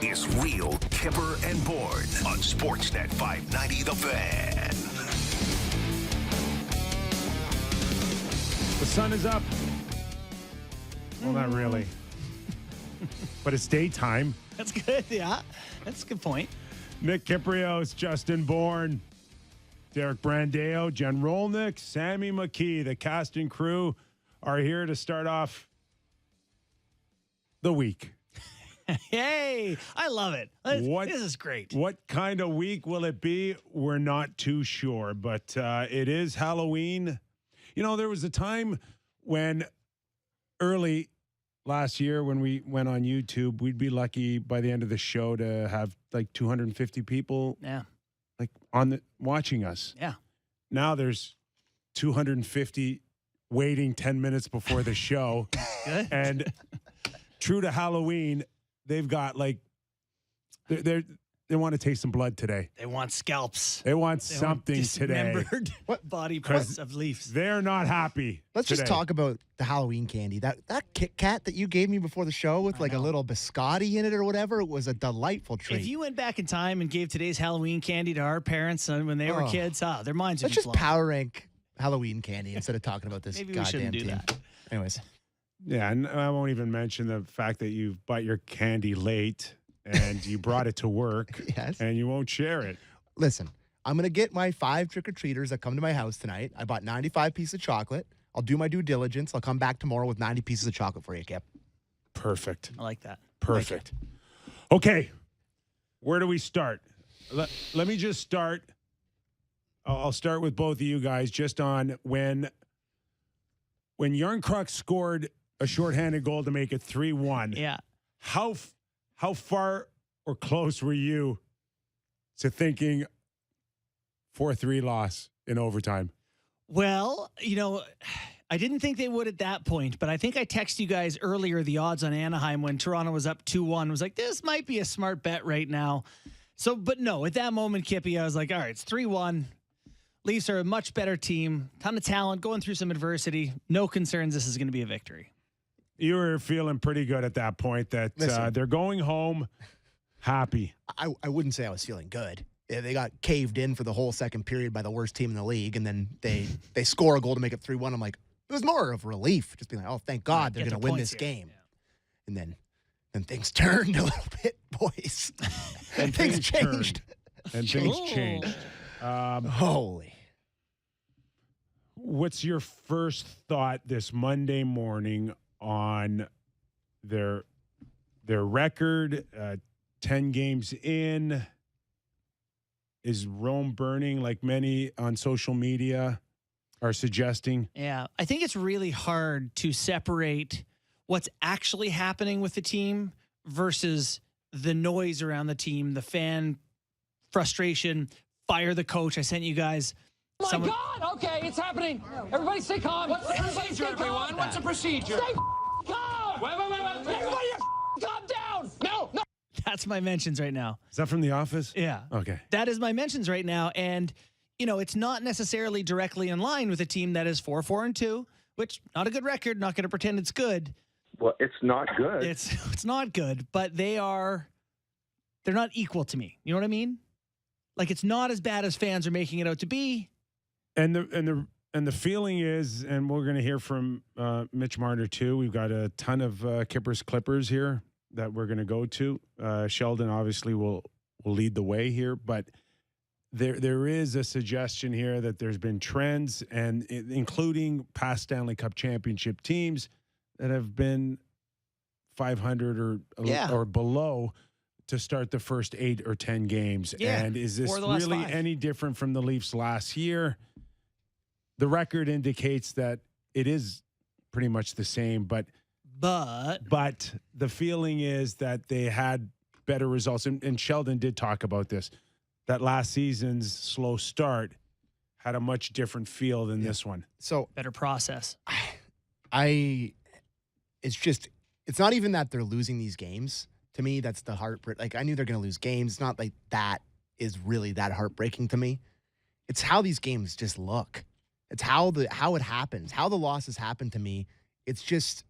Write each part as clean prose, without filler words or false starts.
is Real Kyper and Bourne on Sportsnet 590 The Fan. The sun is up. Well, not really. But it's daytime. That's good, yeah. That's a good point. Nick Kypreos, Justin Bourne, Derek Brandeo, Jen Rolnick, Sammy McKee, the cast and crew are here to start off the week. Hey, I love it. This is great. What kind of week will it be? We're not too sure, but it is Halloween. You know, there was a time when early last year when we went on YouTube, we'd be lucky by the end of the show to have like 250 people like watching us. Yeah. Now there's 250 waiting 10 minutes before the show. Good. And true to Halloween, they've got like they want to taste some blood today. They want scalps. They want something today. Dismembered body parts of Leafs. They're not happy. Let's today. just talk about the Halloween candy. That Kit Kat that you gave me before the show with like a little biscotti in it or whatever, it was a delightful treat. If you went back in time and gave today's Halloween candy to our parents when they were kids, their minds would Let's be just blown. power rank Halloween candy instead of talking about this Maybe we goddamn shouldn't do team. that. Anyways. Yeah, and I won't even mention the fact that you bought your candy late and you brought it to work. Yes. And you won't share it. Listen, I'm going to get my 5 trick-or-treaters that come to my house tonight. I bought 95 pieces of chocolate. I'll do my due diligence. I'll come back tomorrow with 90 pieces of chocolate for you, Kip. Perfect. I like that. Perfect. Okay. Where do we start? Let me just start. I'll start with both of you guys just on when Yarncroc scored a shorthanded goal to make it 3-1. Yeah. How far or close were you to thinking 4-3 loss in overtime? Well, you know, I didn't think they would at that point, but I think I texted you guys earlier the odds on Anaheim when Toronto was up 2-1. Was like, this might be a smart bet right now. So, but no, at that moment, Kippy, I was like, all right, it's 3-1. Leafs are a much better team, ton of talent, going through some adversity. No concerns. This is going to be a victory. You were feeling pretty good at that point that they're going home happy. I wouldn't say I was feeling good. They got caved in for the whole second period by the worst team in the league, and then they score a goal to make it 3-1. I'm like, it was more of relief, just being like, oh, thank God they're going to win this game. Yeah. And then things turned a little bit, boys. And things changed. And things changed. Holy. What's your first thought this Monday morning on their record, 10 games in? Is Rome burning like many on social media are suggesting? Yeah, I think it's really hard to separate what's actually happening with the team versus the noise around the team, the fan frustration, fire the coach. I sent you guys. My God! Okay, it's happening. Everybody stay calm. What's the procedure, everyone? What's the procedure? Stay calm! Wait. Everybody calm down! No! That's my mentions right now. Is that from The Office? Yeah. Okay. That is my mentions right now. And, you know, it's not necessarily directly in line with a team that is 4-4-2, which not a good record. Not going to pretend it's good. Well, it's not good. It's not good, but they're not equal to me. You know what I mean? Like, it's not as bad as fans are making it out to be. And the feeling is, and we're going to hear from Mitch Marner too. We've got a ton of Kypers Clippers here that we're going to go to. Sheldon obviously will lead the way here, but there is a suggestion here that there's been trends, and including past Stanley Cup championship teams that have been 500 or below to start the first 8 or 10 games. Yeah, and is this or the last really 5. any different from the Leafs last year? The record indicates that it is pretty much the same, but the feeling is that they had better results. And Sheldon did talk about this, that last season's slow start had a much different feel than this one. So better process. It's not even that they're losing these games. To me, that's the heartbreak. Like, I knew they're going to lose games. It's not like that is really that heartbreaking to me. It's how these games just look. It's how it happens, how the losses happen to me. It's just,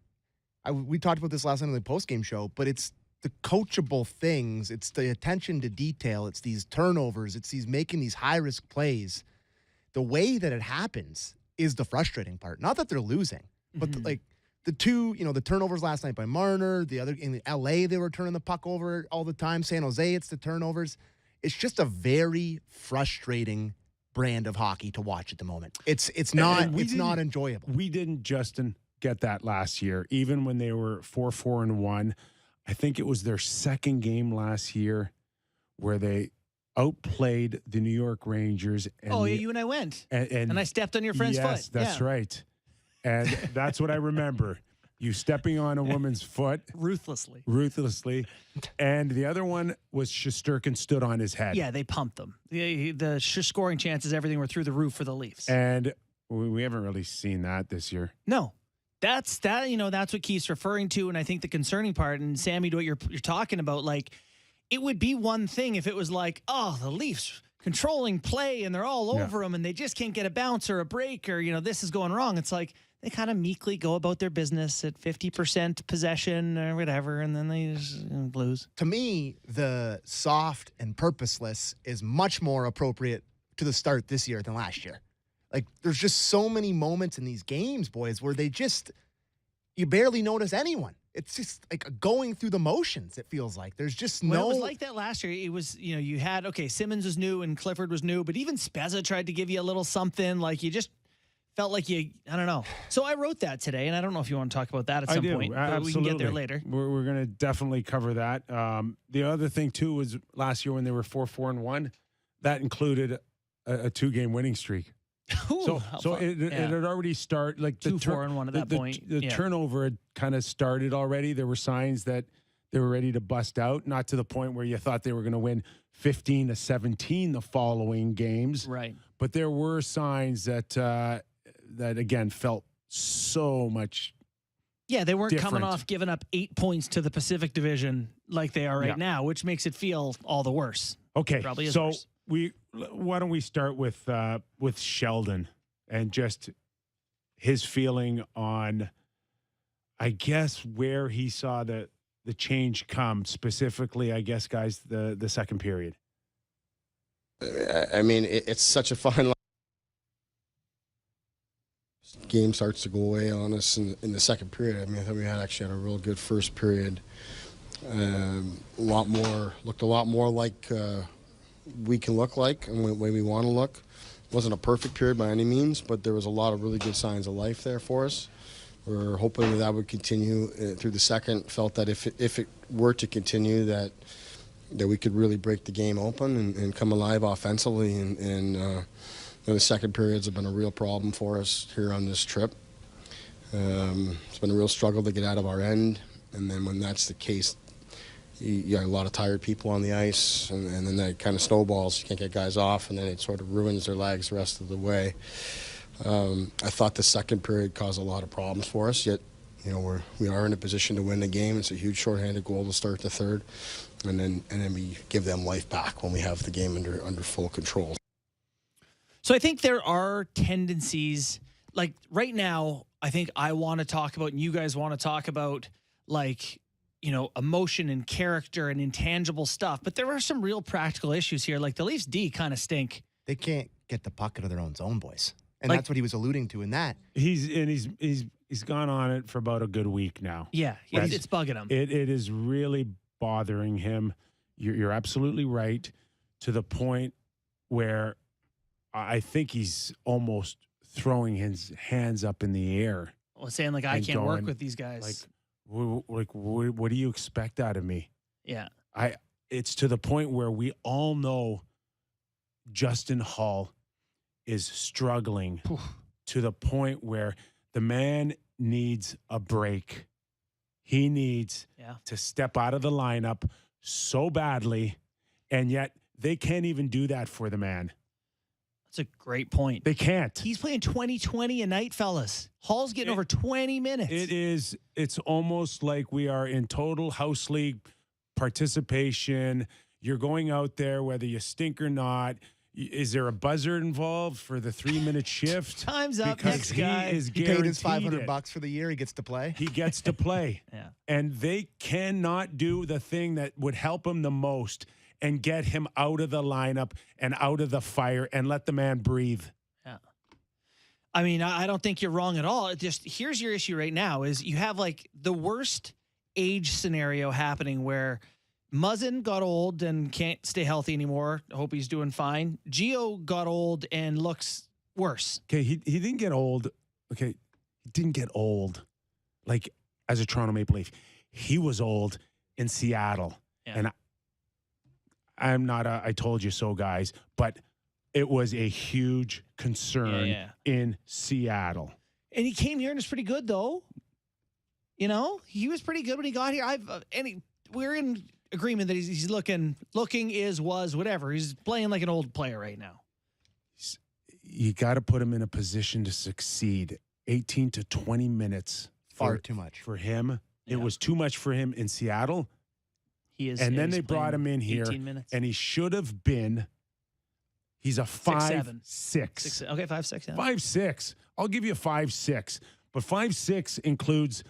we talked about this last night on the post-game show, but it's the coachable things. It's the attention to detail. It's these turnovers. It's these making these high-risk plays. The way that it happens is the frustrating part. Not that they're losing, but the two, the turnovers last night by Marner, the other in LA, they were turning the puck over all the time. San Jose, it's the turnovers. It's just a very frustrating brand of hockey to watch at the moment. It's not enjoyable. We didn't, Justin, get that last year. Even when they were 4-4-1, I think it was their second game last year where they outplayed the New York Rangers. And you and I went. And I stepped on your friend's foot. Yes, that's right. And that's what I remember. You stepping on a woman's foot. Ruthlessly. And the other one was Shesterkin stood on his head. Yeah, they pumped them. The scoring chances, everything were through the roof for the Leafs. And we haven't really seen that this year. No. That's what Keith's referring to. And I think the concerning part, and Sammy, what you're talking about, like, it would be one thing if it was like, oh, the Leafs controlling play and they're all over them and they just can't get a bounce or a break or, this is going wrong. It's like they kind of meekly go about their business at 50% possession or whatever, and then they just lose. To me, the soft and purposeless is much more appropriate to the start this year than last year. Like, there's just so many moments in these games, boys, where you barely notice anyone. It's just like going through the motions, it feels like. There's just It was like that last year. It was, you had, Simmons was new and Clifford was new, but even Spezza tried to give you a little something. Like, you just felt like I don't know. So I wrote that today, and I don't know if you want to talk about that at some point. But Absolutely. we can get there later. We're going to definitely cover that. The other thing, too, was last year when they were 4-4-1, that included a 2-game winning streak. Ooh, so it had already started, like the 2-4-1 at that point. The turnover had kind of started already. There were signs that they were ready to bust out, not to the point where you thought they were going to win 15-17 the following games. Right. But there were signs that again felt so much. Yeah, they weren't different. coming off giving up 8 points to the Pacific Division like they are right now, which makes it feel all the worse. Okay, Probably is so worse. why don't we start with Sheldon and just his feeling on, I guess, where he saw the change come, specifically, I guess, guys, the second period. I mean, it's such a fine line. Game starts to go away on us in the second period. I mean, I thought we had a real good first period. Looked a lot more like we can look like and the way we want to look. It wasn't a perfect period by any means, but there was a lot of really good signs of life there for us. We're hoping that would continue through the second. Felt that if it were to continue, that we could really break the game open and come alive offensively. And the second periods have been a real problem for us here on this trip. It's been a real struggle to get out of our end. And then when that's the case, you got a lot of tired people on the ice, and then that kind of snowballs. You can't get guys off, and then it sort of ruins their legs the rest of the way. I thought the second period caused a lot of problems for us, yet we are in a position to win the game. It's a huge shorthanded goal to start the third, and then we give them life back when we have the game under full control. So I think there are tendencies, like right now, I think I want to talk about, and you guys want to talk about, like, emotion and character and intangible stuff. But there are some real practical issues here. Like, the Leafs D kind of stink. They can't get the puck out of their own zone, boys. And that's what he was alluding to in that. He's gone on it for about a good week now. Yeah, it's bugging him. It is really bothering him. You're absolutely right, to the point where I think he's almost throwing his hands up in the air. Well, saying, like, I can't work with these guys. What do you expect out of me? Yeah. It's to the point where we all know Justin Hull is struggling to the point where the man needs a break. He needs to step out of the lineup so badly, and yet they can't even do that for the man. That's a great point. They can't. He's playing 20-20 a night, fellas. Hall's getting over 20 minutes. It's almost like we are in total house league participation. You're going out there, whether you stink or not. Is there a buzzer involved for the 3-minute shift? Time's up. Because Next he guy. is He paid his guaranteed $500 for the year. He gets to play. He gets to play. Yeah. And they cannot do the thing that would help him the most and get him out of the lineup and out of the fire and let the man breathe. Yeah. I mean, I don't think you're wrong at all. It just, here's your issue right now is you have like the worst age scenario happening where Muzzin got old and can't stay healthy anymore. I hope he's doing fine. Gio got old and looks worse. Okay, he didn't get old. Okay, he didn't get old like as a Toronto Maple Leaf. He was old in Seattle. Yeah. And I'm not a I told you so, guys, but it was a huge concern in Seattle. And he came here and was pretty good, though. You know, he was pretty good when he got here. We're in agreement that he's looking was whatever. He's playing like an old player right now. You got to put him in a position to succeed. 18 to 20 minutes. Far too much. For him. Yeah. It was too much for him in Seattle. He is. And then they brought him in here. 18 minutes. And he should have been. He's a 5'6". 6, okay, 5'6". Yeah. 5'6". I'll give you 5'6". But 5'6" includes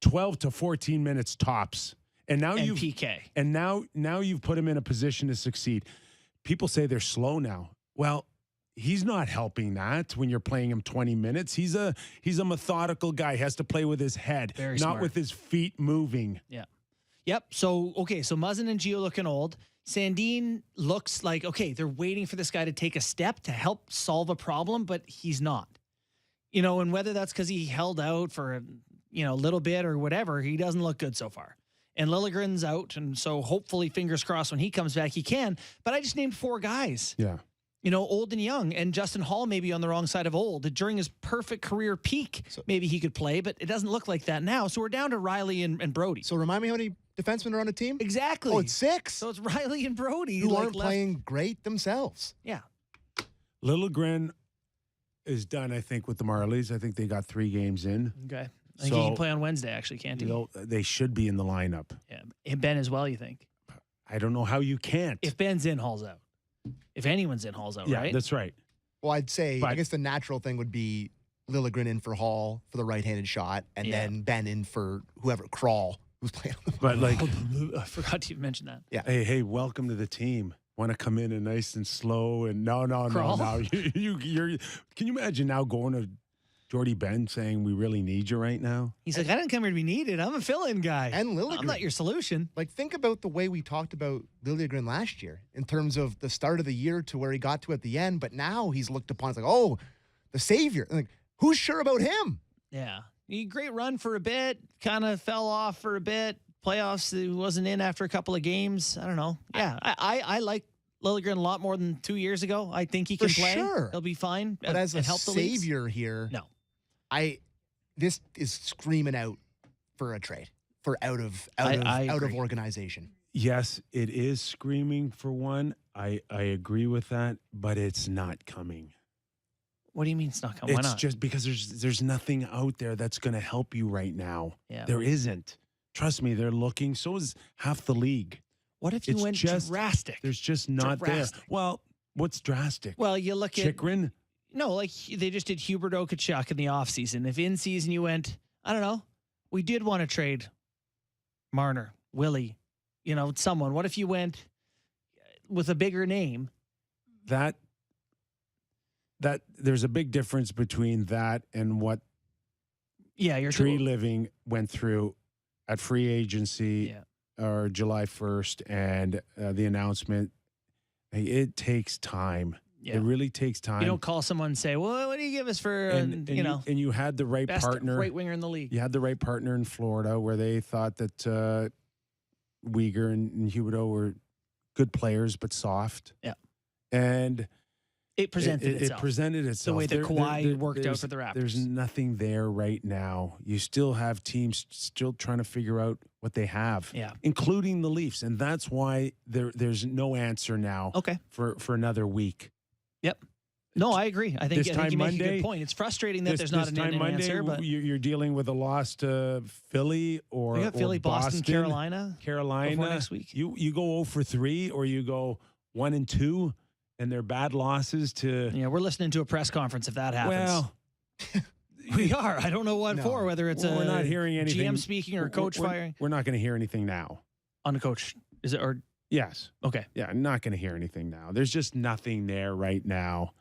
12 to 14 minutes tops. And now and you've PK. And now you've put him in a position to succeed. People say they're slow now. Well, he's not helping that when you're playing him 20 minutes. He's a methodical guy. He has to play with his head, Very not smart. with his feet moving. Yeah. Yep. So Muzzin and Gio looking old. Sandin looks like, okay, they're waiting for this guy to take a step to help solve a problem, but he's not. You know, and whether that's because he held out for, a little bit or whatever, he doesn't look good so far. And Liljegren's out, and so hopefully, fingers crossed, when he comes back, he can. But I just named 4 guys. Yeah. Old and young. And Justin Hall may be on the wrong side of old. During his perfect career peak, maybe he could play, but it doesn't look like that now. So we're down to Riley and Brody. So remind me how many defensemen are on a team? Exactly. Oh, it's 6. So it's Riley and Brody. Who aren't playing great themselves. Yeah. Liljegren is done, I think, with the Marlies. I think they got 3 games in. Okay. I think he can play on Wednesday, actually, can't he? They should be in the lineup. Yeah. And Ben as well, you think? I don't know how you can't. If Ben's in, Hall's out. If anyone's in, Hall's out, yeah, right? that's right. Well, I'd say, I guess the natural thing would be Liljegren in for Hall for the right-handed shot, and then Ben in for whoever, Crawl, who's playing. But like, I forgot to mention that. Yeah. Hey, welcome to the team. Want to come in and nice and slow and no. You're. Can you imagine now going to Jordy Ben saying we really need you right now? He's like, I didn't come here to be needed. I'm a fill-in guy. And Liljegren. I'm not your solution. Like, think about the way we talked about Liljegren last year in terms of the start of the year to where he got to at the end. But now he's looked upon as like, oh, the savior. Like, who's sure about him? Yeah. He great run for a bit, kind of fell off for a bit. Playoffs, he wasn't in after a couple of games. I don't know. Yeah, I like Liljegren a lot more than 2 years ago. I think he can For play. Sure. He'll be fine. But as a help the Leafs. savior here, No. This is screaming out for a trade, for out of organization. Yes, it is screaming for one. I agree with that, but it's not coming. What do you mean it's not coming? Why It's not? just because there's nothing out there that's going to help you right now. Yeah. There isn't. Trust me, they're looking. So is half the league. What if you went drastic? There's just not Drastic. there. Well, what's drastic? Well, you look at Chikrin? No, like they just did Hubert Okachuk in the offseason. If in season you went, I don't know, we did want to trade Marner, Willie, someone. What if you went with a bigger name? That there's a big difference between that and what you're Tree Living went through at free agency or July 1st and the announcement. It takes time. Yeah. It really takes time. You don't call someone and say, well, what do you give us for, and you had the right best partner. right winger in the league. You had the right partner in Florida where they thought that Uyghur and Huberdeau were good players, but soft. Yeah. And it presented itself. It presented itself. The way that Kawhi worked out for the Raptors. There's nothing there right now. You still have teams still trying to figure out what they have, including the Leafs. And that's why there's no answer now for another week. Yep. No, I agree. I think you make Monday, a good point. It's frustrating that there's not an answer. But you're dealing with a loss to Philly or Philly, Boston, Carolina before next week. You go 0 for 3 or you go 1-2. and they're bad losses to. Yeah, we're listening to a press conference if that happens. Well, we are. I don't know what for, whether it's we're not hearing anything. GM speaking or coach firing. We're not going to hear anything now. On the coach. Is it or yes. Okay. Yeah, I'm not going to hear anything now. There's just nothing there right now.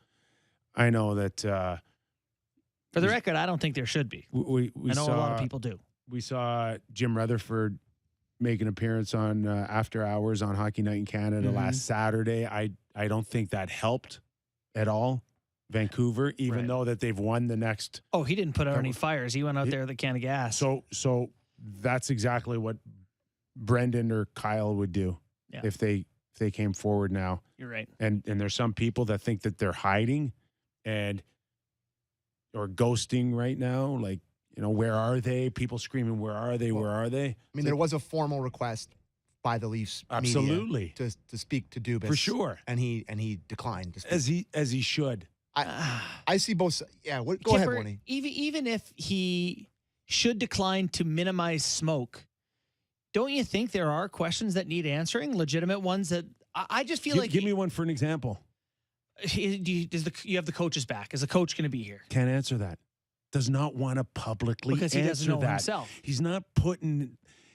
I know that for the record, I don't think there should be. We I know saw, a lot of people do. We saw Jim Rutherford make an appearance on After Hours on Hockey Night in Canada last Saturday. I don't think that helped at all Vancouver, even though that they've won the next. Oh, he didn't put out any fires. He went out there with a can of gas. So that's exactly what Brendan or Kyle would do if they came forward now. You're right. And there's some people that think that they're hiding or ghosting right now. Like, where are they? People screaming, where are they? Where are they? I mean, there was a formal request by the Leafs absolutely media to speak to Dubas for sure, and he declined to speak. as he should. I see both. Yeah, go ahead, Bourne. Even if he should decline to minimize smoke, don't you think there are questions that need answering, legitimate ones that I just feel like. Give me one for an example. You have the coach's back. Is the coach going to be here? Can't answer that. Does not want to publicly because he answer doesn't know that himself. He's not putting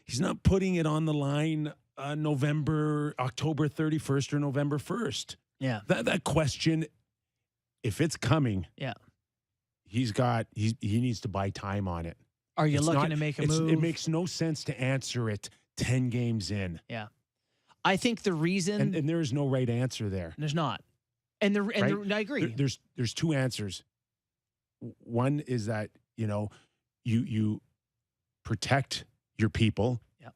it on the line October 31st or November 1st. Yeah. That question, if it's coming, he needs to buy time on it. Are you looking to make a move? It makes no sense to answer it 10 games in. Yeah. I think the reason and there is no right answer there. There's not. And I agree. There's two answers. One is that, you protect your people. Yep.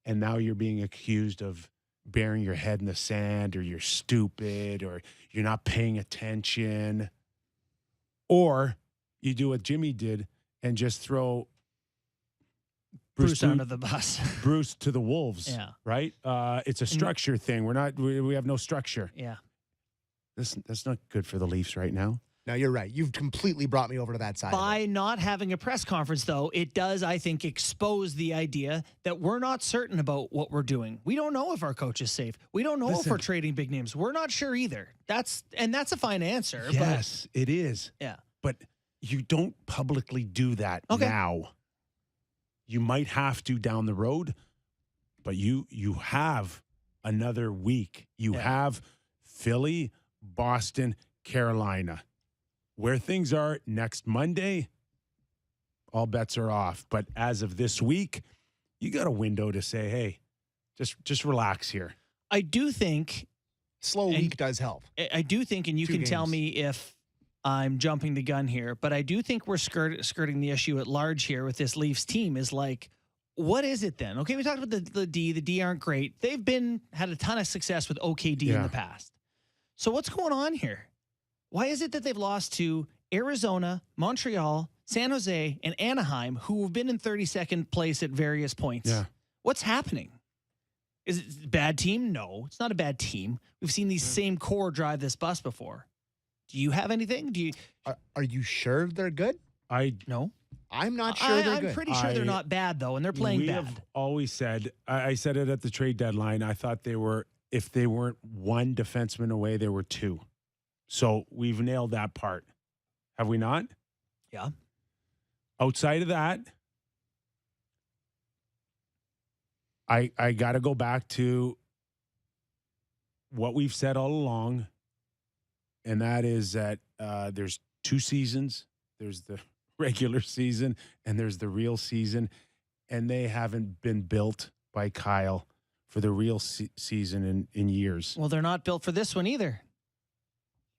And now you're being accused of burying your head in the sand, or you're stupid, or you're not paying attention. Or you do what Jimmy did and just throw Bruce under the bus. Bruce to the wolves. Yeah. Right? It's a structure thing. We have no structure. Yeah. That's not good for the Leafs right now. No, you're right. You've completely brought me over to that side. By not having a press conference, though, it does, I think, expose the idea that we're not certain about what we're doing. We don't know if our coach is safe. We don't know if we're trading big names. We're not sure either. That's a fine answer. Yes, it is. Yeah. But you don't publicly do that now. You might have to down the road, but you have another week. You have Philly, Boston, Carolina. Where things are next Monday, all bets are off. But as of this week, you got a window to say, hey, just relax here. I do think slow week does help. I do think, and you can tell me if I'm jumping the gun here, but I do think we're skirting the issue at large here with this Leafs team is like, what is it then? Okay, we talked about the D. The D aren't great. They've had a ton of success with OKD in the past. So what's going on here? Why is it that they've lost to Arizona, Montreal, San Jose, and Anaheim, who have been in 32nd place at various points? Yeah. What's happening? Is it a bad team? No, it's not a bad team. We've seen these same core drive this bus before. Do you have anything? Are you sure they're good? No. I'm not sure they're good. I'm pretty sure they're not bad, though, and they're playing bad. We have always said, I said it at the trade deadline, I thought if they weren't one defenseman away, they were two. So we've nailed that part. Have we not? Yeah. Outside of that, I got to go back to what we've said all along, and that is that there's two seasons. There's the regular season, and there's the real season, and they haven't been built by Kyle for the real season in years. Well, they're not built for this one either.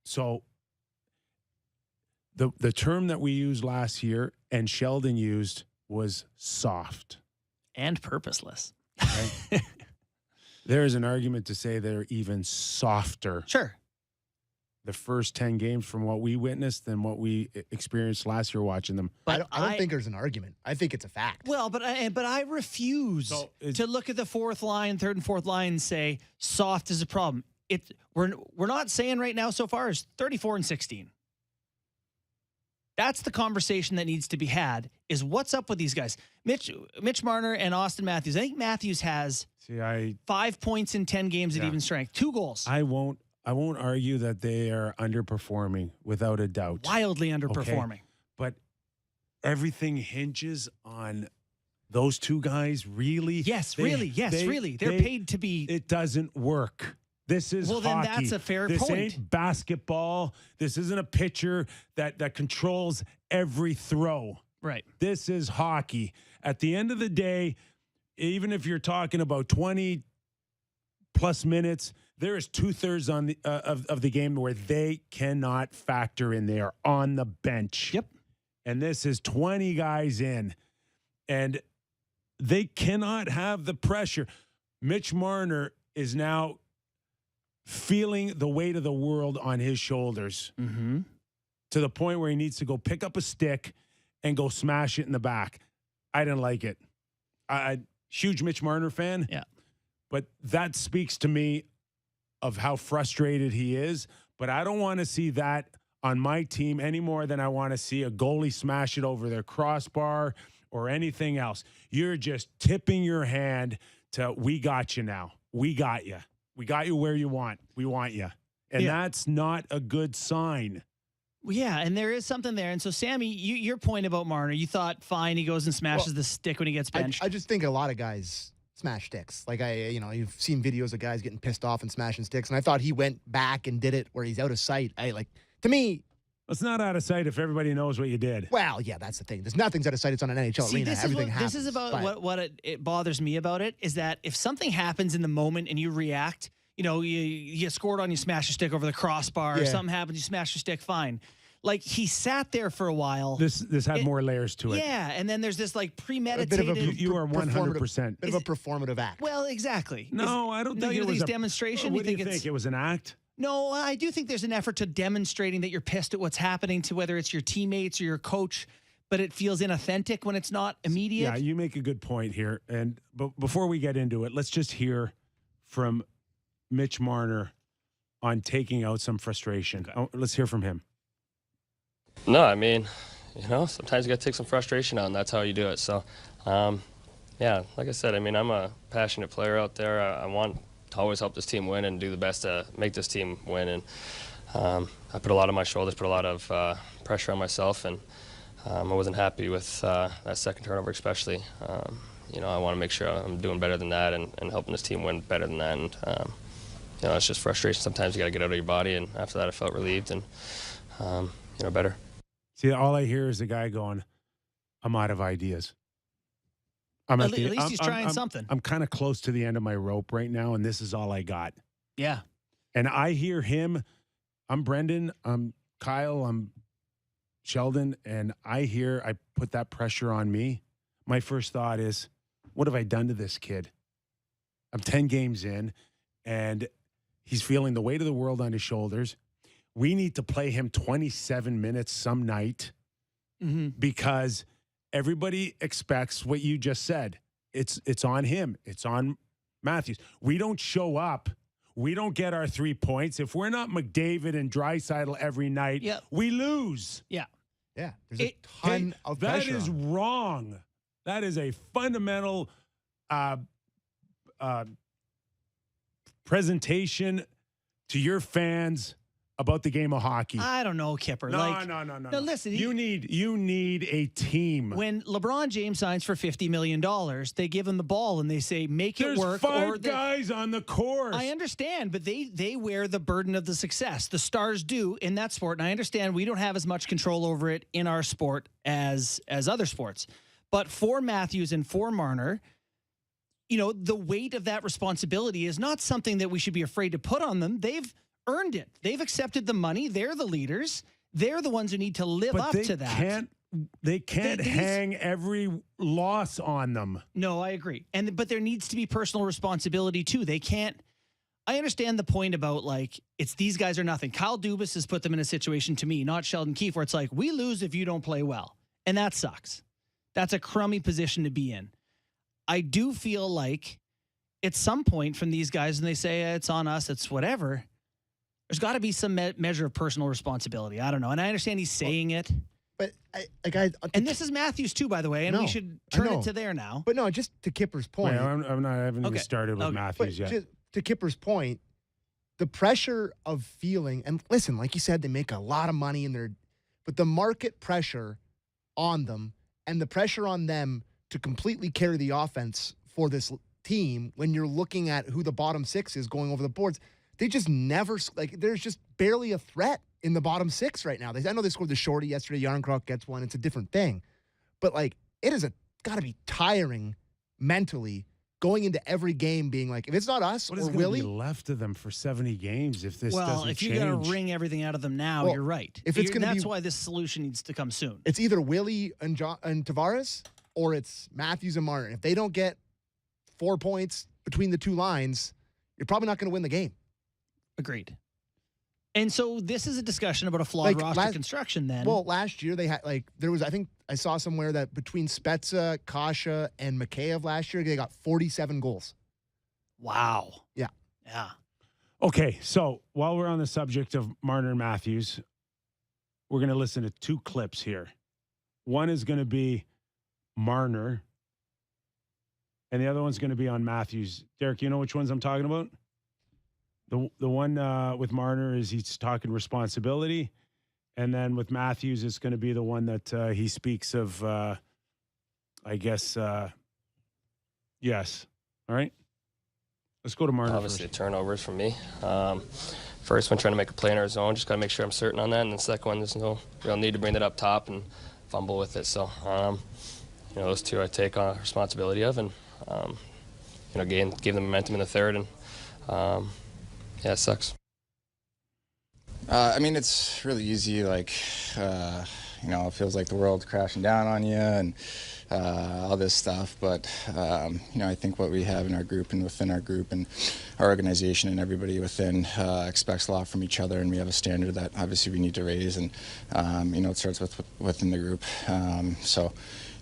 So the term that we used last year and Sheldon used was soft. And purposeless. Right? There is an argument to say they're even softer. Sure. The first 10 games from what we witnessed than what we experienced last year watching them. But I don't think there's an argument. I think it's a fact. Well, but I refuse to look at the third and fourth line and say soft is a problem. We're not saying right now so far is 34-16. That's the conversation that needs to be had, is what's up with these guys. Mitch Marner and Austin Matthews. I think Matthews has 5 points in 10 games at even strength, 2 goals. I won't argue that they are underperforming without a doubt. Wildly underperforming. Okay? But everything hinges on those two guys, really? Yes, really. They're paid to be. It doesn't work. This is hockey. Then that's a fair point. This ain't basketball. This isn't a pitcher that controls every throw. Right. This is hockey. At the end of the day, even if you're talking about 20 plus minutes, there is 2/3 on the of the game where they cannot factor in. They are on the bench. Yep. And this is 20 guys in, and they cannot have the pressure. Mitch Marner is now feeling the weight of the world on his shoulders to the point where he needs to go pick up a stick and go smash it in the back. I didn't like it. Huge Mitch Marner fan. Yeah. But that speaks to me of how frustrated he is. But I don't want to see that on my team any more than I want to see a goalie smash it over their crossbar or anything else. You're just tipping your hand to, we got you now. We got you. We got you where you want. We want you. And that's not a good sign. Yeah, and there is something there. And so, Sammy, your point about Marner, you thought, fine, he goes and smashes the stick when he gets benched. I just think a lot of guys smash sticks. Like, you've seen videos of guys getting pissed off and smashing sticks, and I thought he went back and did it where he's out of sight. To me, it's not out of sight if everybody knows what you did. Well, yeah, that's the thing. There's nothing's out of sight. It's on an NHL arena. Everything happens. This is about what it bothers me about it, is that if something happens in the moment and you react, you get scored on, you smash your stick over the crossbar, or something happens, you smash your stick, fine. Like, he sat there for a while. This had more layers to it. Yeah, and then there's this premeditated. You are 100%. Bit of a performative act. Well, exactly. No, I don't think it was a demonstration. What do you think? It was an act? No, I do think there's an effort to demonstrating that you're pissed at what's happening to whether it's your teammates or your coach, but it feels inauthentic when it's not immediate. Yeah, you make a good point here. But before we get into it, let's just hear from Mitch Marner on taking out some frustration. Okay. Let's hear from him. No, I mean, sometimes you got to take some frustration out, and that's how you do it. So, like I said, I'm a passionate player out there. I want to always help this team win and do the best to make this team win. And I put a lot on my shoulders, put a lot of pressure on myself, and I wasn't happy with that second turnover especially. I want to make sure I'm doing better than that and helping this team win better than that. And, it's just frustration. Sometimes you got to get out of your body, and after that I felt relieved and, better. See, all I hear is the guy going, I'm out of ideas. At least he's trying something. I'm kind of close to the end of my rope right now, and this is all I got. Yeah. And I hear him. I'm Brendan. I'm Kyle. I'm Sheldon. And I put that pressure on me. My first thought is, what have I done to this kid? I'm 10 games in, and he's feeling the weight of the world on his shoulders. We need to play him 27 minutes some night because everybody expects what you just said. It's on him. It's on Matthews. We don't show up. We don't get our 3 points. If we're not McDavid and Draisaitl every night, we lose. Yeah. Yeah. There's a ton of pressure. That is wrong. That is a fundamental presentation to your fans about the game of hockey. I don't know, Kyper. No. Listen, you need a team. When LeBron James signs for $50 million, they give him the ball and they say, make it work. There's 5 guys on the course. I understand, but they wear the burden of the success. The stars do in that sport, and I understand we don't have as much control over it in our sport as other sports. But for Matthews and for Marner, the weight of that responsibility is not something that we should be afraid to put on them. They've earned it. They've accepted the money. They're the leaders. They're the ones who need to live up to that. They can't hang every loss on them. No, I agree. But there needs to be personal responsibility too. They can't. I understand the point about it's these guys are nothing. Kyle Dubas has put them in a situation, to me, not Sheldon Keefe, where it's like, we lose if you don't play well. And that sucks. That's a crummy position to be in. I do feel like at some point from these guys, and they say it's on us, it's whatever, there's got to be some measure of personal responsibility. I don't know. And I understand he's saying it. But and this is Matthews too, by the way, and we should turn it to there now. But no, just to Kyper's point. Wait, I haven't even started with Matthews yet. Just to Kyper's point, the pressure of feeling, and listen, like you said, they make a lot of money but the market pressure on them and the pressure on them to completely carry the offense for this team when you're looking at who the bottom six is going over the boards, they just never, there's just barely a threat in the bottom six right now. I know they scored the shorty yesterday. Yarncroft gets one. It's a different thing. But, it is got to be tiring mentally going into every game being like, if it's not us what or is Willie. Be left of them for 70 games if this doesn't if change? you're going to wring everything out of them now, you're right. That's why this solution needs to come soon. It's either Willie and Tavares or it's Matthews and Marner. If they don't get 4 points between the two lines, you're probably not going to win the game. Agreed. And so this is a discussion about a flawed roster construction then. Well, last year they had there was, I think I saw somewhere that between Spezza, Kasha, and Mikheyev last year, they got 47 goals. Wow. Yeah. Yeah. Okay, so while we're on the subject of Marner and Matthews, we're going to listen to 2 clips here. One is going to be Marner, and the other one's going to be on Matthews. Derek, you know which ones I'm talking about? The one with Marner is he's talking responsibility, and then with Matthews, it's going to be the one that he speaks of, I guess, yes. All right? Let's go to Marner Obviously, first. turnovers for me. First one, trying to make a play in our zone, just got to make sure I'm certain on that. And the second one, there's no real need to bring that up top and fumble with it. So, those 2 I take on responsibility of, and gave them momentum in the third, and it sucks. It's really easy. It feels like the world's crashing down on you and all this stuff. But, I think what we have in our group and within our group and our organization and everybody within expects a lot from each other. And we have a standard that obviously we need to raise. And, it starts within the group.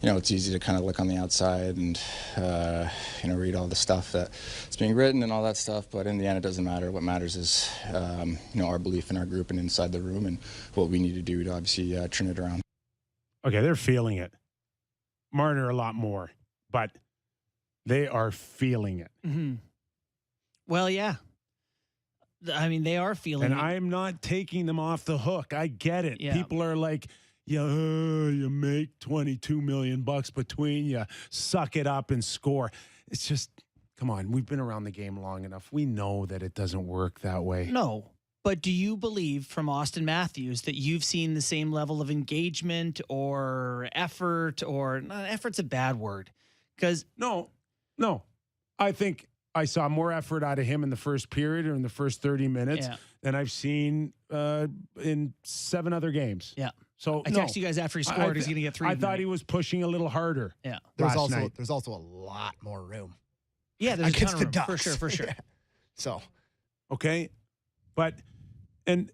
It's easy to kind of look on the outside and, read all the stuff that's being written and all that stuff. But in the end, it doesn't matter. What matters is, our belief in our group and inside the room and what we need to do to obviously turn it around. Okay, they're feeling it. Marner a lot more, but they are feeling it. Mm-hmm. Well, yeah. They are feeling it. And I'm not taking them off the hook. I get it. Yeah. People are like, you make $22 million between you. Suck it up and score. It's just, come on. We've been around the game long enough. We know that it doesn't work that way. No. But do you believe from Austin Matthews that you've seen the same level of engagement or effort effort's a bad word. Because No. I think I saw more effort out of him in the first period or in the first 30 minutes than I've seen in 7 other games. Yeah. So I texted you guys after he scored. He's going to get 3. I thought he was pushing a little harder. Yeah. There's also a lot more room. Yeah, there's against a ton the of room, Ducks. for sure. Yeah. So, okay, but and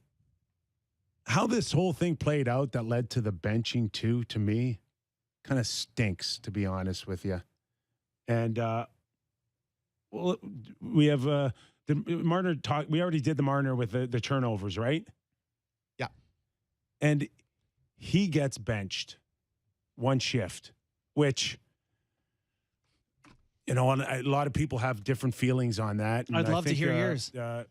how this whole thing played out that led to the benching too, to me, kind of stinks, to be honest with you. And we have the Marner talk. We already did the Marner with the turnovers, right? Yeah, and he gets benched 1 shift, which, a lot of people have different feelings on that. And I'd love to hear yours. I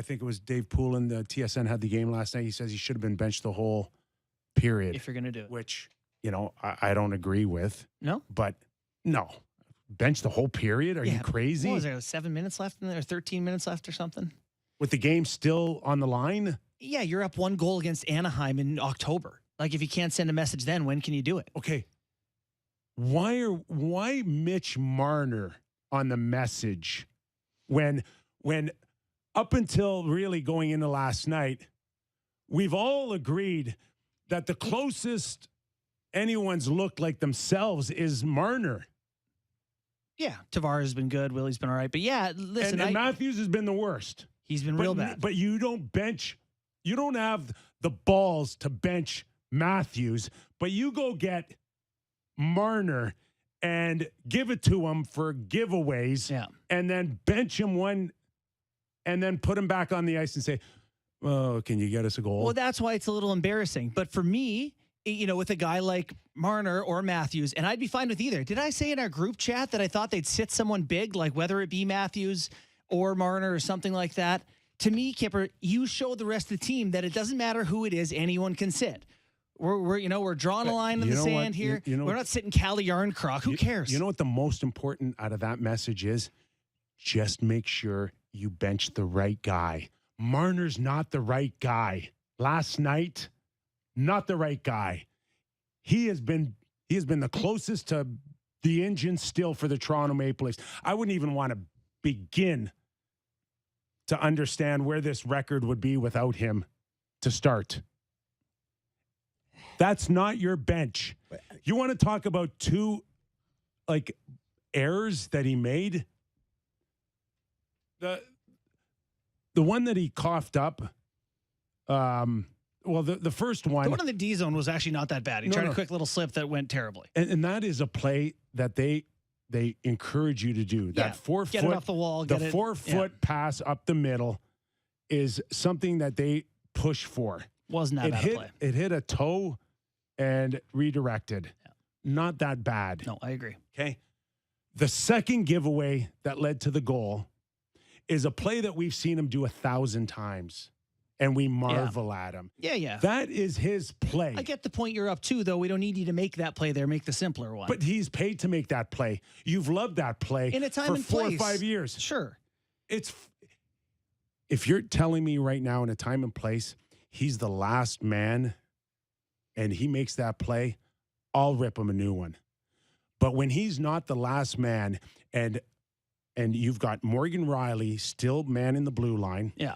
think it was Dave Poulin, the TSN had the game last night. He says he should have been benched the whole period. If you're going to do it. Which, I don't agree with. No? But, no. Bench the whole period? Are you crazy? What was there, 7 minutes left in there, or 13 minutes left or something? With the game still on the line? Yeah, you're up 1 goal against Anaheim in October. If you can't send a message then, when can you do it? Okay. Why Mitch Marner on the message when up until really going into last night, we've all agreed that the closest anyone's looked like themselves is Marner. Yeah, Tavares has been good. Willie's been all right. But yeah, listen. And Matthews has been the worst. He's been real bad. But you don't have the balls to bench Matthews, but you go get Marner and give it to him for giveaways and then bench him one and then put him back on the ice and say, "Oh, can you get us a goal?" Well, that's why it's a little embarrassing. But for me, with a guy like Marner or Matthews, and I'd be fine with either. Did I say in our group chat that I thought they'd sit someone big, like whether it be Matthews or Marner or something like that? To me, Kyper, you show the rest of the team that it doesn't matter who it is, anyone can sit. We're drawing a line in the sand here. We're not sitting Calle Yarncroc. Who cares? You know what the most important out of that message is? Just make sure you bench the right guy. Marner's not the right guy. Last night, not the right guy. He has been the closest to the engine still for the Toronto Maple Leafs. I wouldn't even want to begin to understand where this record would be without him to start. That's not your bench. You want to talk about two errors that he made? The one that he coughed up, the first one. The one in the D zone was actually not that bad. He tried a quick little slip that went terribly. And that is a play that they encourage you to do. That 4 foot, get it off the wall. The 4 foot pass up the middle is something that they push for. Wasn't that bad a play. It hit a toe and redirected. Yeah. Not that bad. No, I agree. Okay. The second giveaway that led to the goal is a play that we've seen him do 1,000 times, and we marvel at him. Yeah. That is his play. I get the point you're up to, though. We don't need you to make that play there. Make the simpler one. But he's paid to make that play. You've loved that play in a time for and 4 place. or 5 years. Sure. If you're telling me right now in a time and place, he's the last man and he makes that play, I'll rip him a new one. But when he's not the last man and you've got Morgan Riley still man in the blue line. Yeah.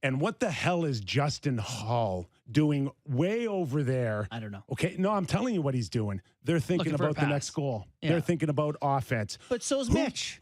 And what the hell is Justin Hall doing way over there? I don't know. Okay, no, I'm telling you what he's doing. They're thinking about the next goal. Yeah. They're thinking about offense. But so's Mitch.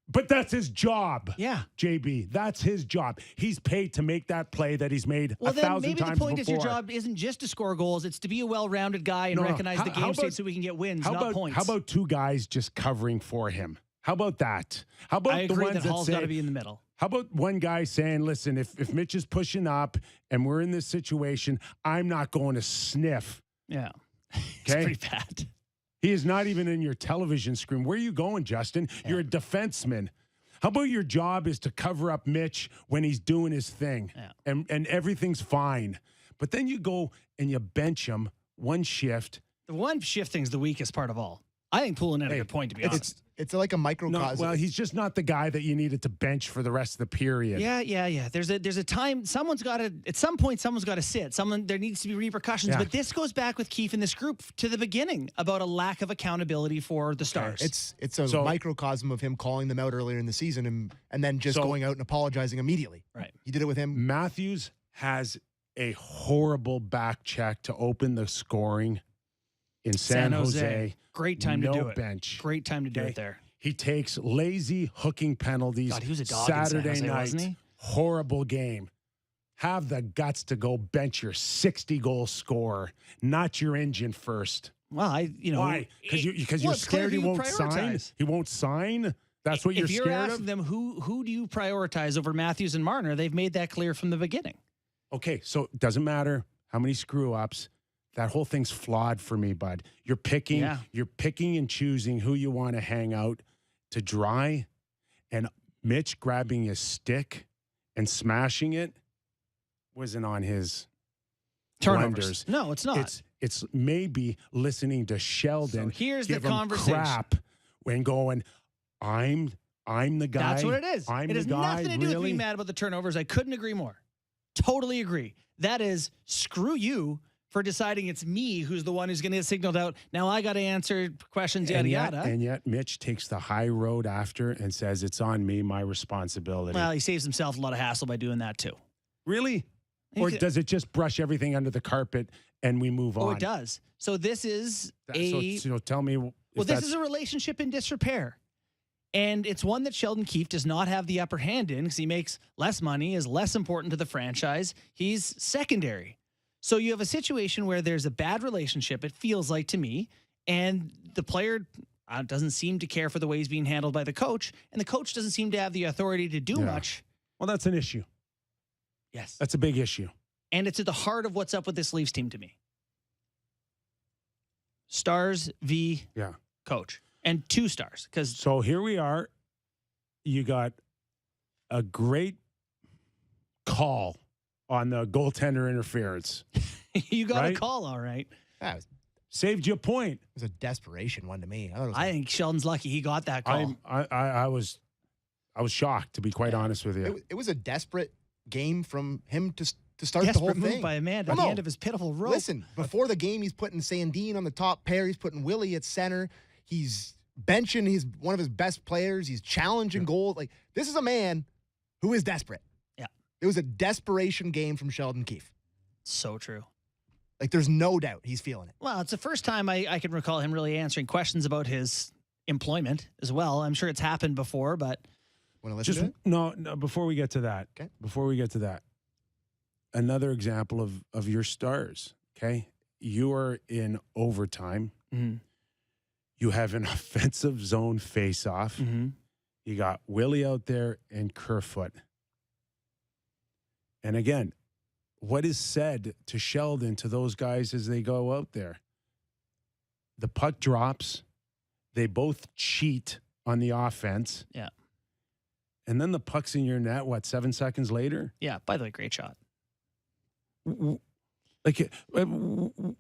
But that's his job. Yeah. JB, that's his job. He's paid to make that play that he's made 1,000 times before. Well, then maybe the point is your job isn't just to score goals. It's to be a well-rounded guy and recognize the game state so we can get wins, not points. How about two guys just covering for him? How about that? How about I agree the ones that Hall's got to be in the middle. How about one guy saying, listen, if Mitch is pushing up and we're in this situation, I'm not going to sniff. Yeah. Okay? It's pretty bad. He is not even in your television screen. Where are you going, Justin? Yeah. You're a defenseman. How about your job is to cover up Mitch when he's doing his thing and everything's fine. But then you go and you bench him one shift. The one shift thing's the weakest part of all. I think Poulin had a good point, to be honest. It's like a microcosm. Well, he's just not the guy that you needed to bench for the rest of the period. Yeah. There's a time at some point someone's got to sit. There needs to be repercussions. Yeah. But this goes back with Keefe and this group to the beginning about a lack of accountability for the Stars. It's a microcosm of him calling them out earlier in the season and then just going out and apologizing immediately. Right. You did it with him. Matthews has a horrible back check to open the scoring in San Jose. Great time to do it. Bench. Great time to do it there. He takes lazy hooking penalties. God, he was a dog Saturday in San Jose, night. wasn't he? Horrible game. Have the guts to go bench your 60-goal scorer, not your engine first. Well, why? Because you're scared he won't sign. He won't sign. That's what you're scared of. If you're asking them who do you prioritize over Matthews and Marner, they've made that clear from the beginning. Okay, so it doesn't matter how many screw ups. That whole thing's flawed for me, bud. You're picking and choosing who you want to hang out to dry, and Mitch grabbing his stick and smashing it wasn't on his turnovers. No, it's not. It's maybe listening to Sheldon. So here's the give him conversation. Crap when going, I'm the guy. That's what it is. It has nothing to do with being mad about the turnovers. I couldn't agree more. Totally agree. That is screw you for deciding it's me who's the one who's going to get signaled out. Now I got to answer questions, yada. And yet Mitch takes the high road after and says, it's on me, my responsibility. Well, he saves himself a lot of hassle by doing that too. Really? Or does it just brush everything under the carpet and we move on? Oh, it does. So this is So tell me. Well, this is a relationship in disrepair. And it's one that Sheldon Keefe does not have the upper hand in because he makes less money, is less important to the franchise. He's secondary. So you have a situation where there's a bad relationship, it feels like to me, and the player doesn't seem to care for the way he's being handled by the coach, and the coach doesn't seem to have the authority to do much. Well, that's an issue. Yes. That's a big issue. And it's at the heart of what's up with this Leafs team to me. Stars v. Yeah. coach. And 2 stars. Because So here we are. You got a great call on the goaltender interference. you got a Right? call, all right. That was, Saved you a point. it was a desperation one to me. I thought it was I think Sheldon's lucky he got that call. I was shocked, to be quite honest with you. it was a desperate game from him to start the Desperate whole move thing. by Amanda Well, at the no. end of his pitiful rope. Listen, before the game, he's putting Sandine on the top pair. He's putting Willie at center. He's benching. He's one of his best players. He's challenging goals. Like, this is a man who is desperate. Yeah. It was a desperation game from Sheldon Keefe. So true. Like, there's no doubt he's feeling it. Well, it's the first time I can recall him really answering questions about his employment as well. I'm sure it's happened before, but Want to listen Just to it? no. Before we get to that, Okay. Before we get to that, another example of your stars. Okay, you are in overtime. Mhm. You have an offensive zone face-off. You got Willie out there and Kerfoot. And again, what is said to Sheldon, to those guys as they go out there? The puck drops. They both cheat on the offense. Yeah. And then the puck's in your net, 7 seconds later? yeah, by the way, great shot. Like,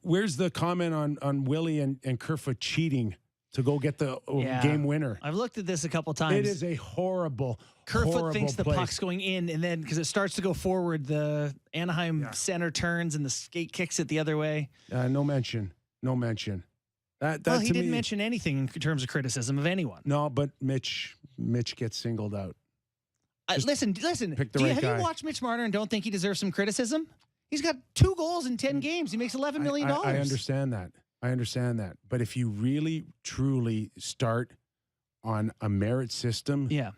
where's the comment on Willie and Kerfoot cheating to go get the game winner? I've looked at this a couple times. It is a horrible, Kerfoot horrible thinks the place. puck's going in, and then because it starts to go forward, the Anaheim center turns and the skate kicks it the other way. No mention. That Well, he to didn't me- mention anything in terms of criticism of anyone. No, but Mitch gets singled out. Just Listen. pick the right Have guy. you watched Mitch Marner and don't think he deserves some criticism? He's got 2 goals in 10 games. He makes $11 million. I understand that. But if you really, truly start on a merit system, Yeah.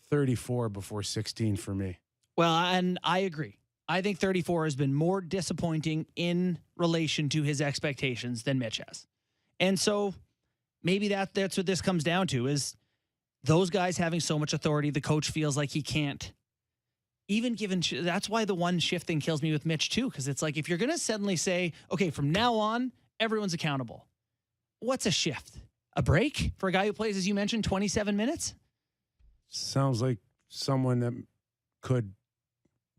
34 before 16 for me. Well, and I agree. I think 34 has been more disappointing in relation to his expectations than Mitch has. And so maybe that's what this comes down to is those guys having so much authority, the coach feels like he can't. Even given, that's why the one shift thing kills me with Mitch too, because it's like if you're going to suddenly say, okay, from now on, everyone's accountable. What's a shift? A break for a guy who plays, as you mentioned, 27 minutes? Sounds like someone that could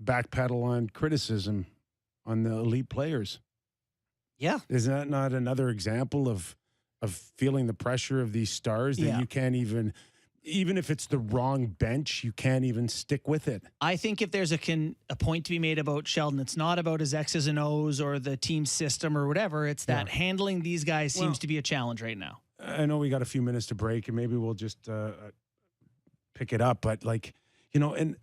backpedal on criticism on the elite players. Yeah. Is that not another example of feeling the pressure of these stars that you can't even if it's the wrong bench, you can't even stick with it? I think if there's a point to be made about Sheldon, it's not about his X's and O's or the team system or whatever. It's that handling these guys seems to be a challenge right now. I know we got a few minutes to break, and maybe we'll just pick it up. But and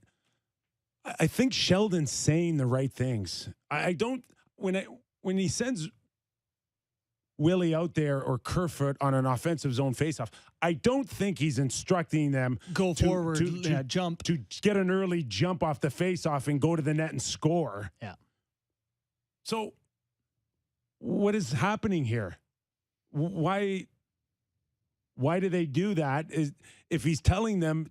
I think Sheldon's saying the right things. I don't when he sends Willie out there or Kerfoot on an offensive zone faceoff, I don't think he's instructing them Go forward, jump. to get an early jump off the faceoff and go to the net and score. Yeah. So what is happening here? Why do they do that? If he's telling them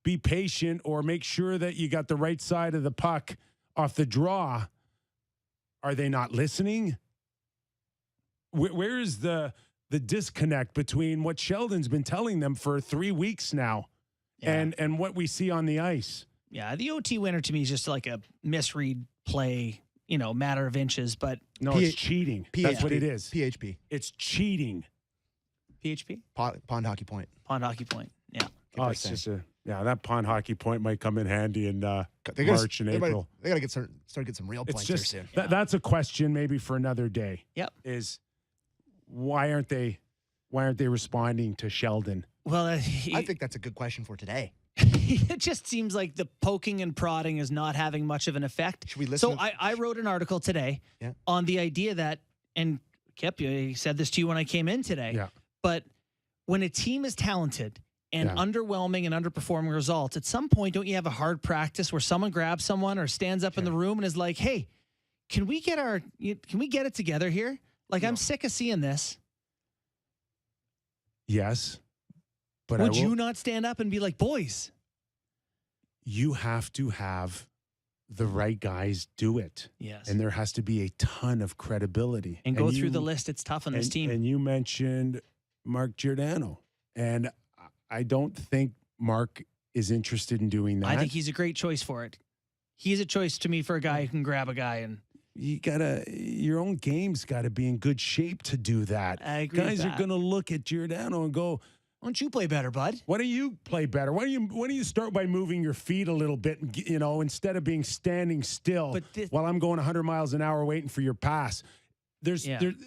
be patient or make sure that you got the right side of the puck off the draw, are they not listening? Where is the disconnect between what Sheldon's been telling them for 3 weeks now and what we see on the ice? Yeah, the OT winner to me is just like a misread play, matter of inches, but no, it's cheating. That's what it is. PHP. It's cheating. PHP? Pond Hockey Point. Pond Hockey Point. Yeah. Oh, it's just that pond hockey point might come in handy in March and April. They got to start getting some real points here soon. That's a question maybe for another day. Yep. Is why aren't they responding to Sheldon? Well, I think that's a good question for today. it just seems like the poking and prodding is not having much of an effect. Should we listen? So I wrote an article today on the idea that, and Kip, you said this to you when I came in today, but when a team is talented and underwhelming and underperforming results, at some point, don't you have a hard practice where someone grabs someone or stands up in the room and is like, hey, can we get it together here? Like, I'm sick of seeing this. Yes. But would you not stand up and be like, boys? You have to have the right guys do it. Yes. And there has to be a ton of credibility. And go through the list. It's tough on this team. And you mentioned Mark Giordano. And I don't think Mark is interested in doing that. I think he's a great choice for it. He's a choice to me for a guy who can grab a guy and your own game's got to be in good shape to do that. I agree. Guys are going to look at Giordano and go, why don't you play better, bud? Why don't you play better? Why don't you start by moving your feet a little bit, and, instead of being standing still while I'm going 100 miles an hour waiting for your pass?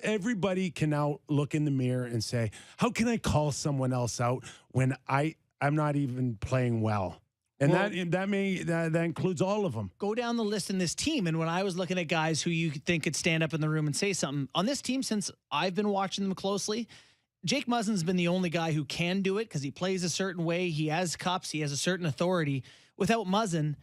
Everybody can now look in the mirror and say, how can I call someone else out when I'm not even playing well? And that includes all of them. Go down the list in this team. And when I was looking at guys who you think could stand up in the room and say something on this team, since I've been watching them closely, Jake Muzzin's been the only guy who can do it because he plays a certain way. He has cups. He has a certain authority. Without Muzzin,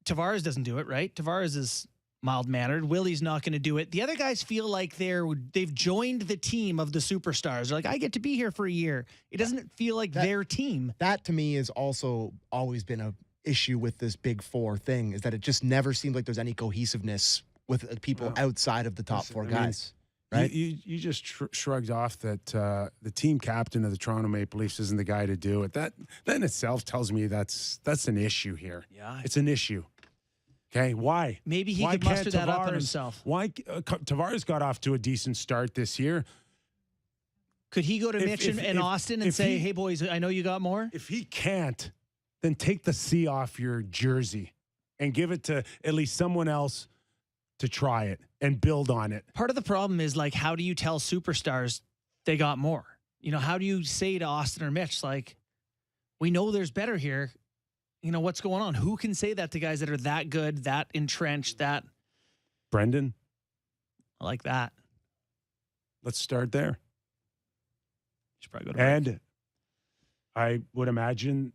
Tavares doesn't do it, right? Tavares is mild-mannered. Willie's not going to do it. The other guys feel like they've joined the team of the superstars. They're like, I get to be here for a year. It doesn't feel like their team. That, to me, has also always been a issue with this Big Four thing, is that it just never seemed like there's any cohesiveness with people outside of the top four guys. Right? You just shrugged off that the team captain of the Toronto Maple Leafs isn't the guy to do it. That in itself tells me that's an issue here. Yeah, it's an issue. Okay, why? Maybe he could muster that up in himself. Why Tavares got off to a decent start this year? Could he go to Mitch and Austin and say, "Hey boys, I know you got more"? If he can't, then take the C off your jersey and give it to at least someone else to try it and build on it. Part of the problem is, like, how do you tell superstars they got more? How do you say to Austin or Mitch, like, we know there's better here. What's going on? Who can say that to guys that are that good, that entrenched, that? Brendan? I like that. Let's start there. Should probably go to break. And I would imagine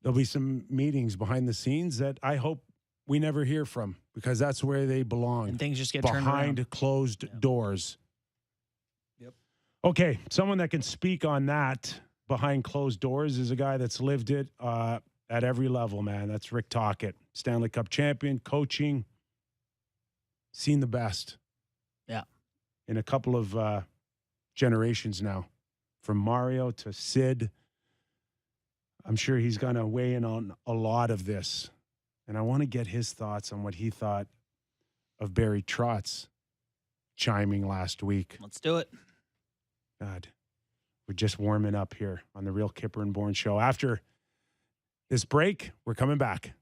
there'll be some meetings behind the scenes that I hope we never hear from, because that's where they belong. And things just get turned around. Behind closed doors. Yep. Okay, someone that can speak on that behind closed doors is a guy that's lived it at every level, man. That's Rick Tocchet, Stanley Cup champion, coaching, seen the best. Yeah. In a couple of generations now, from Mario to Sid. I'm sure he's going to weigh in on a lot of this. And I want to get his thoughts on what he thought of Barry Trotz chiming last week. Let's do it. God, we're just warming up here on the Real Kyper and Bourne show. After this break, we're coming back.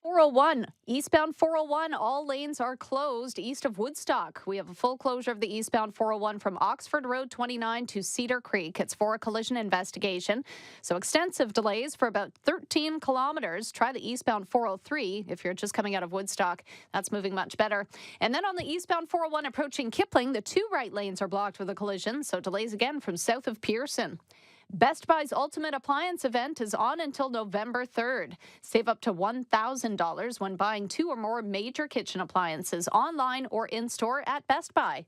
401, eastbound 401, all lanes are closed east of Woodstock. We have a full closure of the eastbound 401 from Oxford Road 29 to Cedar Creek. It's for a collision investigation. So extensive delays for about 13 kilometers. Try the eastbound 403 if you're just coming out of Woodstock. That's moving much better. And then on the eastbound 401 approaching Kipling, the two right lanes are blocked with a collision. So delays again from south of Pearson. Best Buy's Ultimate Appliance event is on until November 3rd. Save up to $1,000 when buying 2 or more major kitchen appliances online or in-store at Best Buy.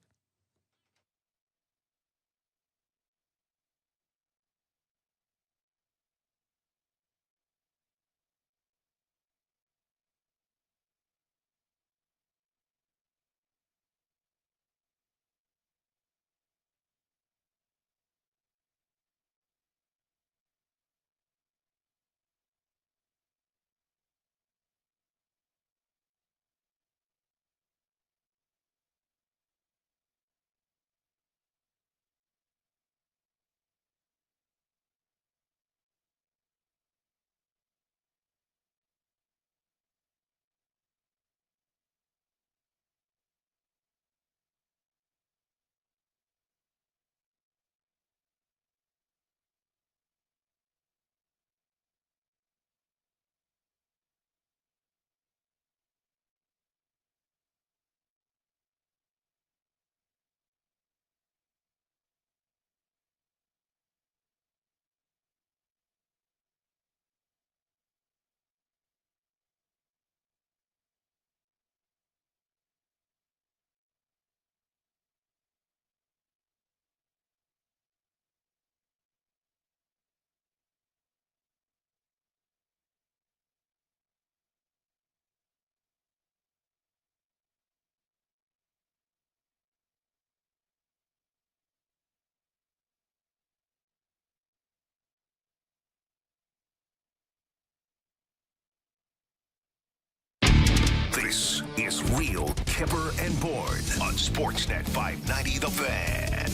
This is Real Kyper and Bourne on Sportsnet 590 The Fan.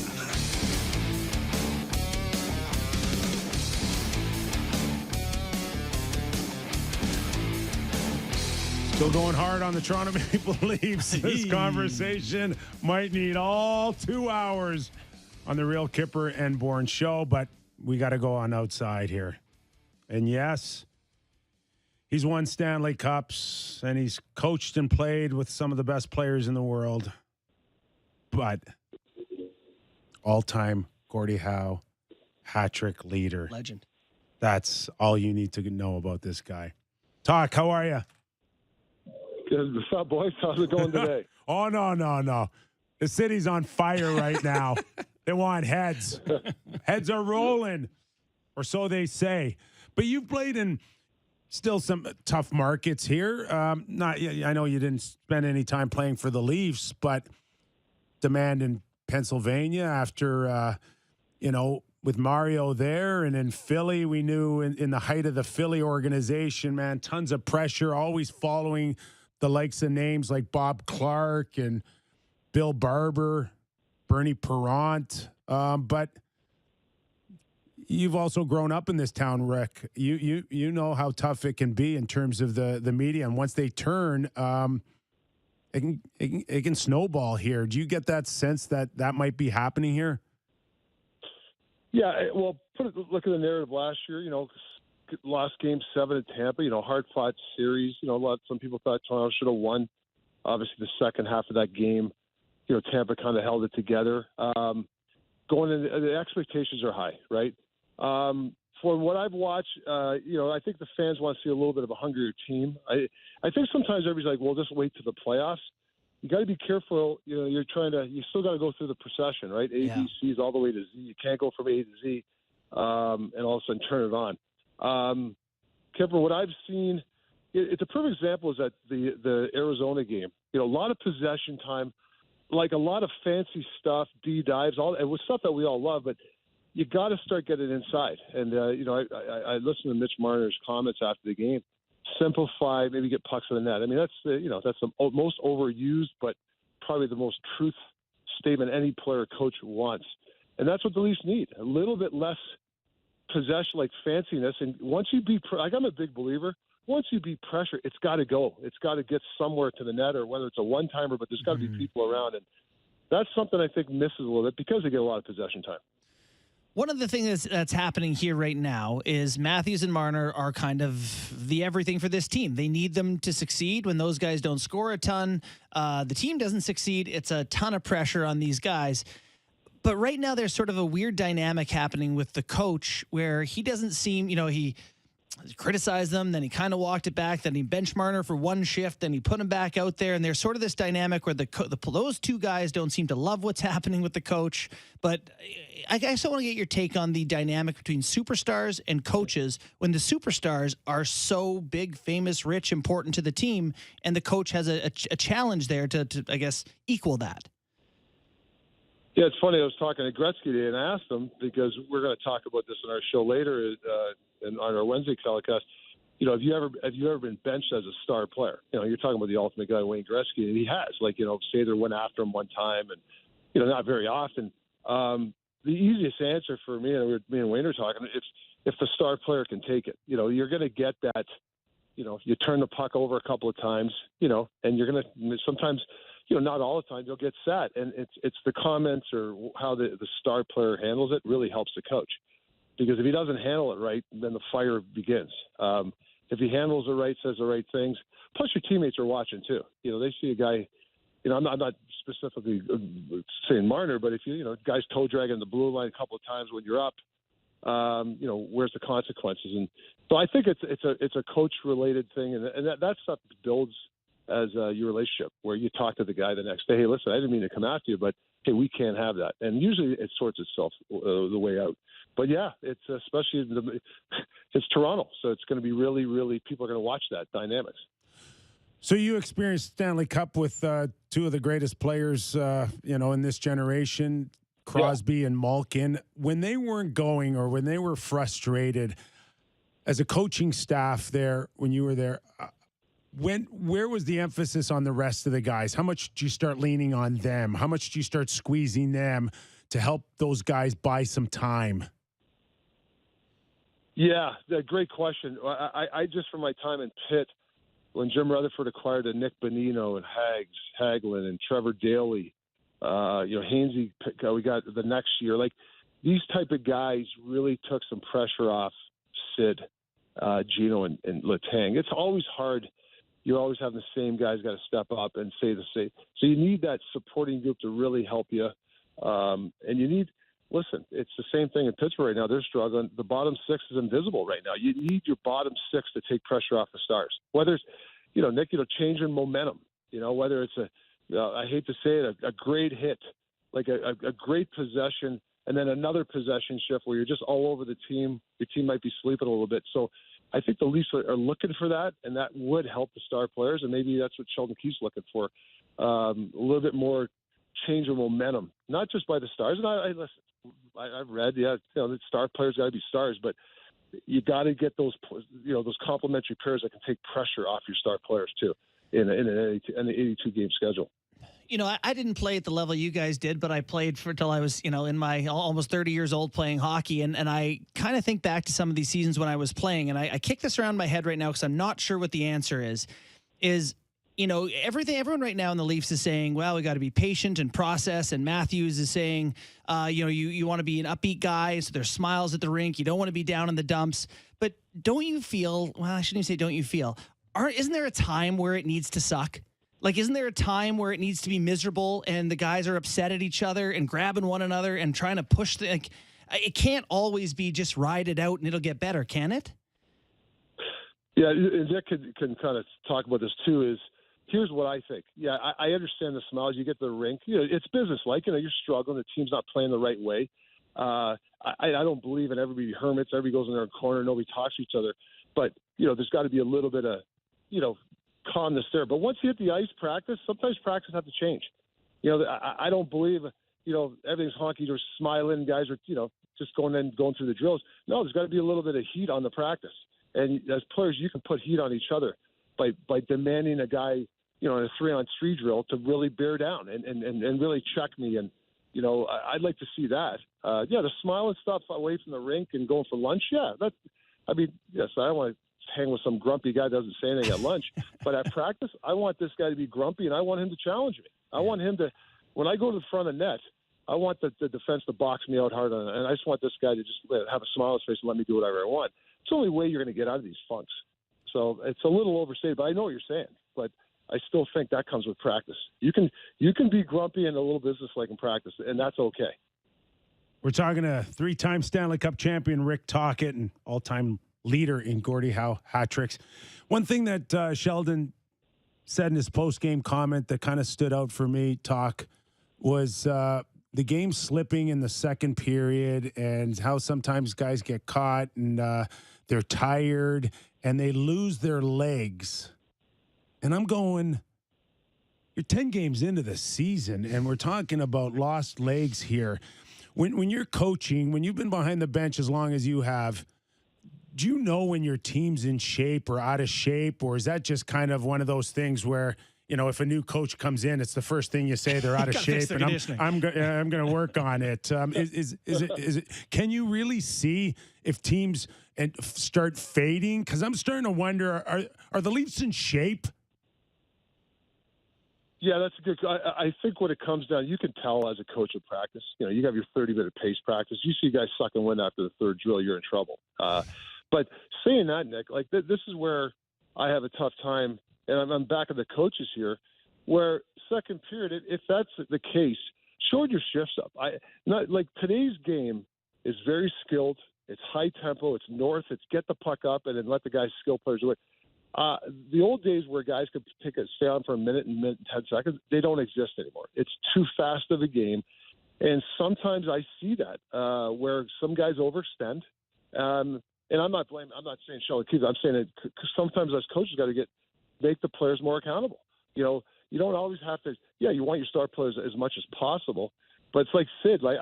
Still going hard on the Toronto Maple Leafs. This conversation might need all 2 hours on the Real Kyper and Bourne show, but we got to go on outside here. And yes, he's won Stanley Cups, and he's coached and played with some of the best players in the world. But all-time Gordie Howe hat-trick leader. Legend. That's all you need to know about this guy. Talk, how are you? Good. What's up, boys? How's it going today? Oh, no. The city's on fire right now. They want heads. Heads are rolling, or so they say. But you've played in still some tough markets here. I know you didn't spend any time playing for the Leafs, but demand in Pennsylvania after, with Mario there, and in Philly, we knew in the height of the Philly organization, man, tons of pressure, always following the likes of names like Bob Clark and Bill Barber, Bernie Perrant. But you've also grown up in this town, Rick. You know how tough it can be in terms of the media, and once they turn, it can snowball here. Do you get that sense that might be happening here? Yeah, well, look at the narrative last year. Lost Game 7 at Tampa. Hard-fought series. Some people thought Toronto should have won. Obviously, the second half of that game, Tampa kind of held it together. Going in, the expectations are high, right? For what I've watched, I think the fans want to see a little bit of a hungrier team. I think sometimes everybody's like, well, just wait to the playoffs. You got to be careful. You still got to go through the procession, right? A, B, C's all the way to Z. You can't go from A to Z and all of a sudden turn it on. Kyper, what I've seen, it's a perfect example is that the Arizona game. A lot of possession time, like a lot of fancy stuff, D dives, it was stuff that we all love, but you got to start getting inside. And I listened to Mitch Marner's comments after the game. Simplify, maybe get pucks in the net. I mean, that's the most overused, but probably the most truth statement any player or coach wants. And that's what the Leafs need, a little bit less possession, like fanciness. And once you I'm a big believer, once you beat pressure, it's got to go. It's got to get somewhere to the net, or whether it's a one-timer, but there's got to be people around. And that's something I think misses a little bit because they get a lot of possession time. One of the things that's happening here right now is Matthews and Marner are kind of the everything for this team. They need them to succeed. When those guys don't score a ton, the team doesn't succeed. It's a ton of pressure on these guys. But right now there's sort of a weird dynamic happening with the coach where he doesn't seem, he criticized them, then he kind of walked it back, then he benched Marner for one shift, then he put him back out there, and there's sort of this dynamic where those two guys don't seem to love what's happening with the coach. But I guess I want to get your take on the dynamic between superstars and coaches when the superstars are so big, famous, rich, important to the team, and the coach has a challenge there to, I guess, equal that. Yeah, it's funny. I was talking to Gretzky today and I asked him, because we're going to talk about this in our show later and on our Wednesday telecast. Have you ever been benched as a star player? You're talking about the ultimate guy, Wayne Gretzky, and he has. Sather went after him one time, and not very often. The easiest answer for me, and me and Wayne are talking, if the star player can take it. You're going to get that. You turn the puck over a couple of times, and you're going to sometimes. Not all the time you'll get set, and it's the comments or how the star player handles it really helps the coach, because if he doesn't handle it right, then the fire begins. If he handles it right, says the right things, plus your teammates are watching too. They see a guy. I'm not specifically saying Marner, but if guys toe dragging the blue line a couple of times when you're up, where's the consequences? And so I think it's a coach related thing, and that stuff builds as your relationship, where you talk to the guy the next day. Hey, listen, I didn't mean to come after you, but hey, we can't have that. And usually it sorts itself the way out. But yeah, it's especially it's Toronto, so it's going to be really, really, people are going to watch that dynamics. So you experienced Stanley Cup with two of the greatest players, in this generation, Crosby and Malkin. When they weren't going, or when they were frustrated, as a coaching staff there, when you were there, where was the emphasis on the rest of the guys? How much do you start leaning on them? How much do you start squeezing them to help those guys buy some time? Yeah, great question. I just, from my time in Pitt, when Jim Rutherford acquired Nick Bonino and Hagelin and Trevor Daley, Hainsey, we got the next year. Like, these type of guys really took some pressure off Sid, Gino, and Letang. It's always hard. You always have the same guys got to step up and say the same. So you need that supporting group to really help you. And you need, listen, it's the same thing in Pittsburgh right now. They're struggling. The bottom six is invisible right now. You need your bottom six to take pressure off the Stars. Whether it's, Nick, changing momentum, whether it's I hate to say it, a great hit, like a great possession, and then another possession shift where you're just all over the team. Your team might be sleeping a little bit. So I think the Leafs are looking for that, and that would help the star players, and maybe that's what Sheldon Keefe's looking for, a little bit more change of momentum, not just by the Stars. And I've read, the star players got to be stars, but you got to get those complementary pairs that can take pressure off your star players too in an 82 game schedule. I didn't play at the level you guys did, but I played till I was, in my almost 30 years old playing hockey. And I kind of think back to some of these seasons when I was playing, and I kick this around my head right now because I'm not sure what the answer is, everyone right now in the Leafs is saying, well, we got to be patient and process. And Matthews is saying, you want to be an upbeat guy. So there's smiles at the rink. You don't want to be down in the dumps. But don't you feel, well, I shouldn't even say don't you feel, isn't there a time where it needs to suck? Like, isn't there a time where it needs to be miserable and the guys are upset at each other and grabbing one another and trying to push it can't always be just ride it out and it'll get better, can it? Yeah, and Nick can kind of talk about this too, here's what I think. Yeah, I understand the smiles. You get the rink. It's business-like. You're struggling. The team's not playing the right way. I don't believe in everybody hermits. Everybody goes in their corner. Nobody talks to each other. But, there's got to be a little bit of, calmness there. But once you hit the ice sometimes practice have to change. I don't believe, everything's honky. You're smiling. Guys are, just going through the drills. No, there's got to be a little bit of heat on the practice. And as players, you can put heat on each other by demanding a guy, in a 3-on-3 drill to really bear down and really check me. And, I'd like to see that. The smiling stuff away from the rink and going for lunch. Yeah, yes, I don't want to hang with some grumpy guy that doesn't say anything at lunch. But at practice, I want this guy to be grumpy, and I want him to challenge me. I want him to, when I go to the front of the net, I want the defense to box me out hard on it, and I just want this guy to just have a smile on his face and let me do whatever I want. It's the only way you're going to get out of these funks. So it's a little overstated, but I know what you're saying. But I still think that comes with practice. You can be grumpy and a little businesslike in practice, and that's okay. We're talking to 3-time Stanley Cup champion Rick Tocchet and all-time leader in Gordie Howe hat tricks. One thing that Sheldon said in his post-game comment that kind of stood out for me, Talk, was the game slipping in the second period and how sometimes guys get caught and they're tired and they lose their legs. And I'm going, you're 10 games into the season, and we're talking about lost legs here. When you're coaching, when you've been behind the bench as long as you have, do you know when your team's in shape or out of shape, or is that just kind of one of those things where, you know, if a new coach comes in, it's the first thing you say they're out of shape, and I'm going to work on it. Is it? Can you really see if teams start fading? Because I'm starting to wonder: are the Leafs in shape? Yeah, that's a good. I think what it comes down, you can tell as a coach of practice. You know, you have your 30-minute pace practice. You see guys suck and win after the third drill, you're in trouble. But saying that, Nick, like this is where I have a tough time, and I'm back at the coaches here, where second period, if that's the case, shorten your shifts up. Today's game is very skilled. It's high tempo. It's north. It's get the puck up and then let the guys, skill players do it. The old days where guys could stay on for a minute and 10 seconds, they don't exist anymore. It's too fast of a game. And sometimes I see that where some guys overextend. And I'm not saying Sheldon Keefe. I'm saying that sometimes us coaches got to make the players more accountable. You know, you don't always have to. Yeah, you want your star players as much as possible, but it's like Sid. Like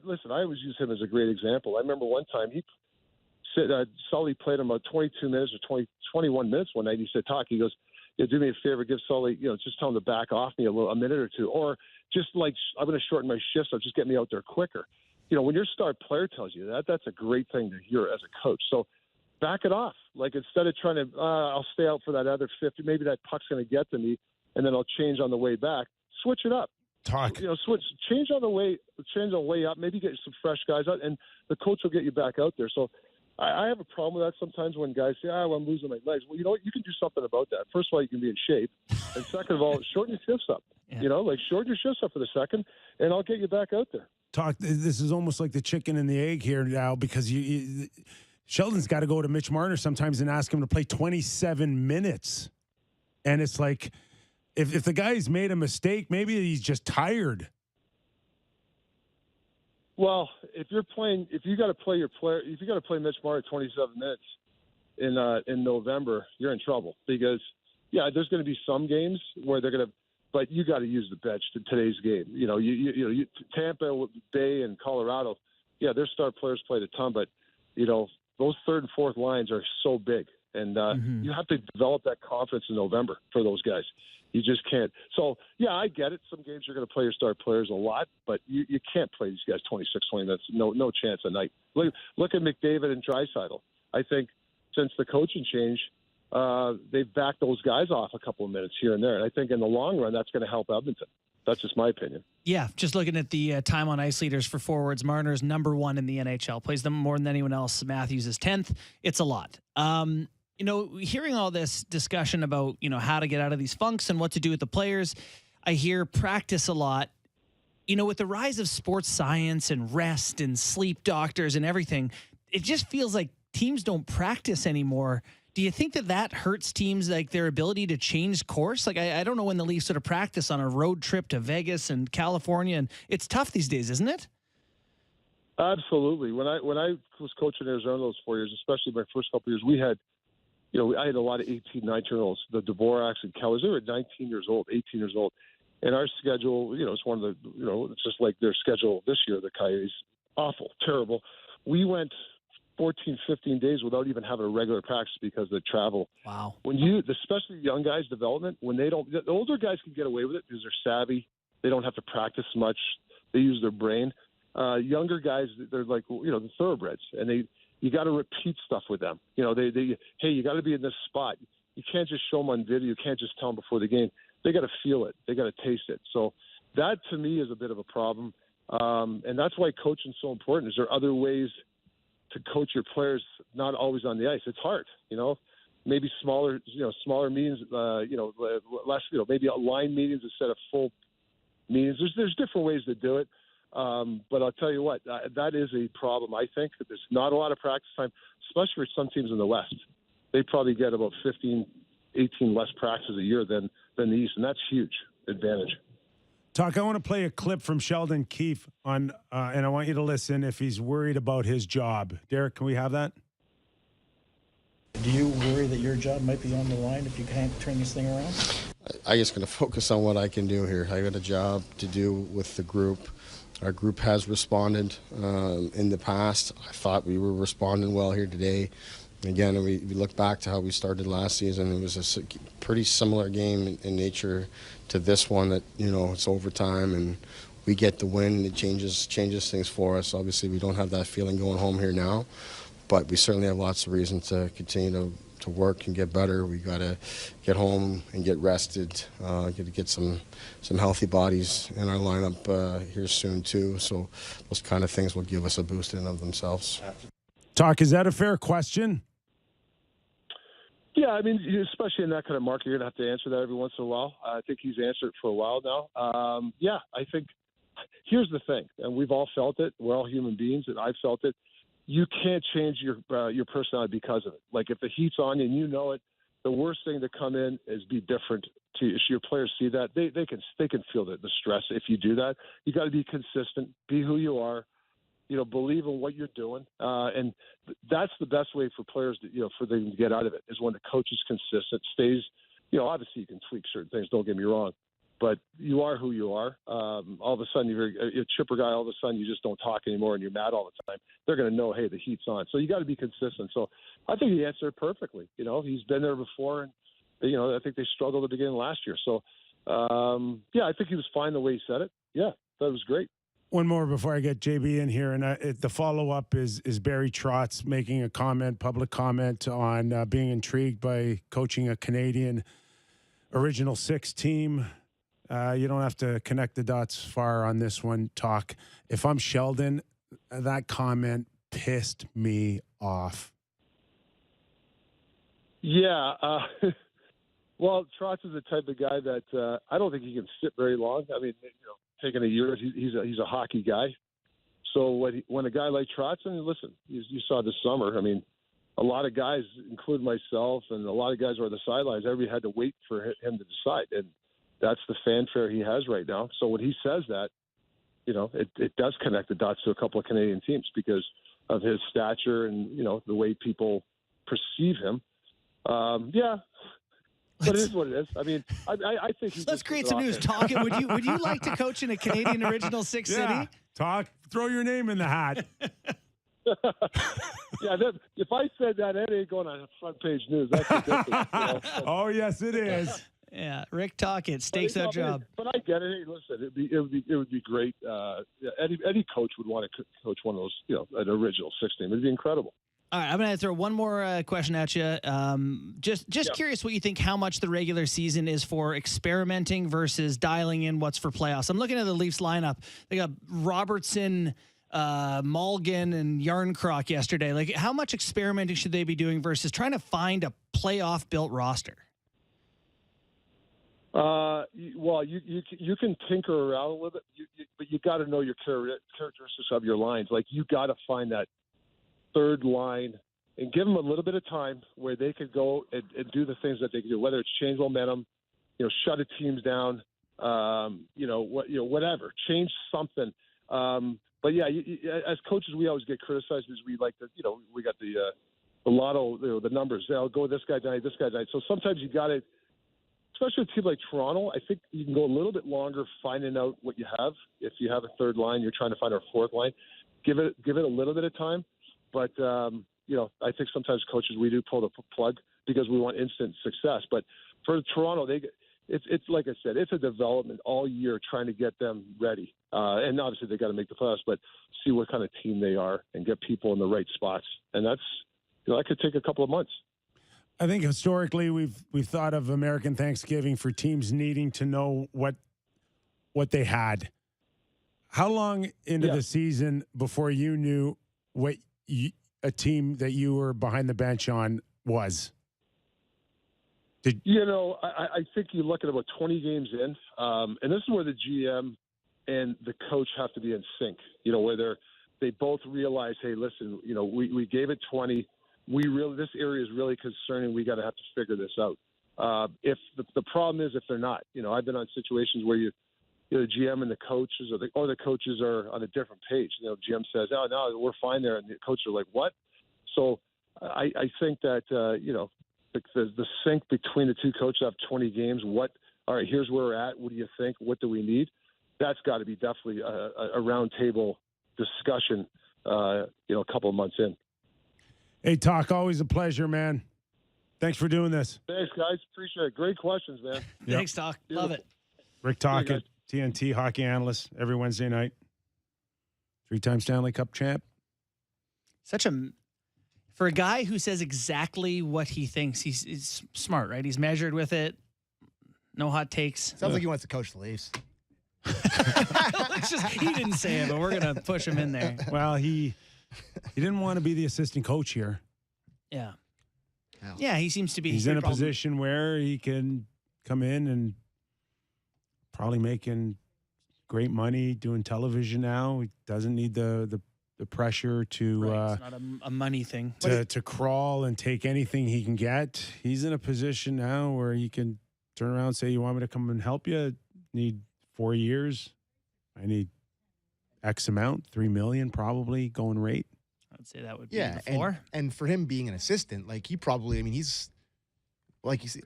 listen, I always use him as a great example. I remember one time Sully played him about 22 minutes or 21 minutes one night. He said, "Talk." He goes, "Yeah, do me a favor, give Sully, just tell him to back off me a minute or two, or just like I'm going to shorten my shifts. So just get me out there quicker." You know, when your star player tells you that, that's a great thing to hear as a coach. So back it off. Like instead of trying to, I'll stay out for that other 50. Maybe that puck's going to get to me, and then I'll change on the way back. Switch it up. Change on the way up. Maybe get some fresh guys out, and the coach will get you back out there. So I have a problem with that sometimes when guys say, well, I'm losing my legs. Well, you know what? You can do something about that. First of all, you can be in shape. And second of all, shorten your shifts up. Yeah. You know, like shorten your shifts up for the second, and I'll get you back out there. This is almost like the chicken and the egg here now, because Sheldon's got to go to Mitch Marner sometimes and ask him to play 27 minutes. And it's like, if the guy's made a mistake, maybe he's just tired. Well, if you got to play Mitch Marner 27 minutes in November, you're in trouble, because there's going to be some games where they're going to, but you got to use the bench to today's game. You know, you Tampa Bay and Colorado, their star players played a ton, but those third and fourth lines are so big, and you have to develop that confidence in November for those guys. You just can't. So, I get it. Some games you're going to play your star players a lot, but you can't play these guys 26, 20 minutes. No chance a night. Look at McDavid and Draisaitl. I think since the coaching change, they've backed those guys off a couple of minutes here and there. And I think in the long run, that's going to help Edmonton. That's just my opinion. Yeah, just looking at the time on ice leaders for forwards, Marner's number 1 in the NHL. Plays them more than anyone else. Matthews is 10th. It's a lot. Hearing all this discussion about, how to get out of these funks and what to do with the players, I hear practice a lot. With the rise of sports science and rest and sleep doctors and everything, it just feels like teams don't practice anymore. Do you think that hurts teams, like their ability to change course? Like, I don't know when the Leafs sort of practice on a road trip to Vegas and California, and it's tough these days, isn't it? Absolutely. When I was coaching Arizona those 4 years, especially my first couple of years, we had, I had a lot of 18, 19-year-olds, the Dvoraks and Kellers. They were 19 years old, 18 years old. And our schedule, it's one of the, it's just like their schedule this year, the Coyotes, awful, terrible. We went 14, 15 days without even having a regular practice because of the travel. Wow. Especially young guys' development, the older guys can get away with it because they're savvy. They don't have to practice much. They use their brain. Younger guys, they're like, the thoroughbreds. And you got to repeat stuff with them. You know, hey, you got to be in this spot. You can't just show them on video. You can't just tell them before the game. They got to feel it. They got to taste it. So that to me is a bit of a problem. And that's why coaching is so important. Is there other ways to coach your players, not always on the ice? It's hard, you know. Maybe smaller meetings, less, maybe line meetings instead of full meetings. There's different ways to do it. But I'll tell you what, that is a problem. I think that there's not a lot of practice time, especially for some teams in the West. They probably get about 15, 18 less practices a year than the East, and that's huge advantage. Talk, I want to play a clip from Sheldon Keefe and I want you to listen if he's worried about his job. Derek, can we have that? Do you worry that your job might be on the line if you can't turn this thing around? I'm just going to focus on what I can do here. I got a job to do with the group. Our group has responded in the past. I thought we were responding well here today. Again, we look back to how we started last season. It was a pretty similar game in nature to this one that, it's overtime and we get the win and it changes things for us. Obviously, we don't have that feeling going home here now, but we certainly have lots of reason to continue to work and get better. We got to get home and get rested, get some healthy bodies in our lineup here soon too. So those kind of things will give us a boost in and of themselves. Talk, is that a fair question? Yeah, I mean, especially in that kind of market, you're going to have to answer that every once in a while. I think he's answered it for a while now. Yeah, I think here's the thing, and we've all felt it. We're all human beings, and I've felt it. You can't change your personality because of it. Like if the heat's on you and you know it, the worst thing to come in is be different. If your players see that, they can feel the stress. If you do that, you got to be consistent, be who you are. Believe in what you're doing, and that's the best way for players to, for them to get out of it is when the coach is consistent, stays. Obviously you can tweak certain things. Don't get me wrong, but you are who you are. All of a sudden you're a chipper guy. All of a sudden you just don't talk anymore, and you're mad all the time. They're going to know, hey, the heat's on. So you got to be consistent. So I think he answered perfectly. He's been there before, and I think they struggled at the beginning last year. So yeah, I think he was fine the way he said it. Yeah, that was great. One more before I get JB in here, and the follow-up is Barry Trotz making a public comment on being intrigued by coaching a Canadian Original Six team. You don't have to connect the dots far on this one, Talk. If I'm Sheldon, that comment pissed me off. Yeah. Well, Trotz is the type of guy that I don't think he can sit very long. I mean, taking a year, he's a hockey guy. So when a guy like Trotz, and listen, you saw this summer, I mean, a lot of guys, including myself, and a lot of guys were on the sidelines, everybody had to wait for him to decide. And that's the fanfare he has right now. So when he says that, it does connect the dots to a couple of Canadian teams because of his stature and, the way people perceive him. Yeah. But it is what it is. I mean, I think let's create some news. Talk. Would you like to coach in a Canadian Original Six city? Talk. Throw your name in the hat. Yeah, if I said that, it ain't going on front page news. That's ridiculous. Oh yes, it is. Yeah, Rick Tocchet stakes that job. But I get it. Hey, listen, it would be great. Any coach would want to coach one of those, an Original Six team. It'd be incredible. All right, I'm going to throw one more question at you. Just curious what you think how much the regular season is for experimenting versus dialing in what's for playoffs. I'm looking at the Leafs lineup. They got Robertson, Malgin, and Yarncroc yesterday. Like, how much experimenting should they be doing versus trying to find a playoff-built roster? Well, you can tinker around a little bit, but you got to know your characteristics of your lines. Like, you got to find that third line and give them a little bit of time where they could go and do the things that they can do, whether it's change momentum, shut a teams down, whatever, change something. But yeah, as coaches, we always get criticized because we like to, we got the lotto, the numbers. They'll go this guy tonight, this guy tonight. So sometimes you got to, especially a team like Toronto, I think you can go a little bit longer finding out what you have. If you have a third line, you're trying to find a fourth line. Give it a little bit of time. But, I think sometimes coaches, we do pull the plug because we want instant success. But for Toronto, it's like I said, it's a development all year trying to get them ready. And obviously they got to make the playoffs, but see what kind of team they are and get people in the right spots. And that's, that could take a couple of months. I think historically we've thought of American Thanksgiving for teams needing to know what they had. How long into the season before you knew what a team that you were behind the bench on was? I think you look at about 20 games in, and this is where the GM and the coach have to be in sync, where they both realize, hey, listen, we gave it 20. This area is really concerning. We got to have to figure this out. If the problem is if they're not, I've been on situations where the GM and the coaches or the coaches are on a different page. GM says, oh, no, we're fine there. And the coaches are like, what? So I think that, the sync between the two coaches have 20 games. All right, here's where we're at. What do you think? What do we need? That's got to be definitely a round table discussion, a couple of months in. Hey, Talk, always a pleasure, man. Thanks for doing this. Thanks, guys. Appreciate it. Great questions, man. Thanks, Talk. Love it. Rick Tocchet, TNT hockey analyst, every Wednesday night. 3-time Stanley Cup champ. For a guy who says exactly what he thinks, he's smart, right? He's measured with it. No hot takes. Sounds like he wants to coach the Leafs. He didn't say it, but we're going to push him in there. Well, he didn't want to be the assistant coach here. Yeah. Yeah, he seems to be. He's in a position where he can come in and probably making great money doing television now. He doesn't need the pressure to it's not a money thing to crawl and take anything he can get. He's in a position now where he can turn around and say, you want me to come and help you? Need 4 years. I need X amount, $3 million probably going rate. I'd say that would be the floor. And for him being an assistant, he's like you see,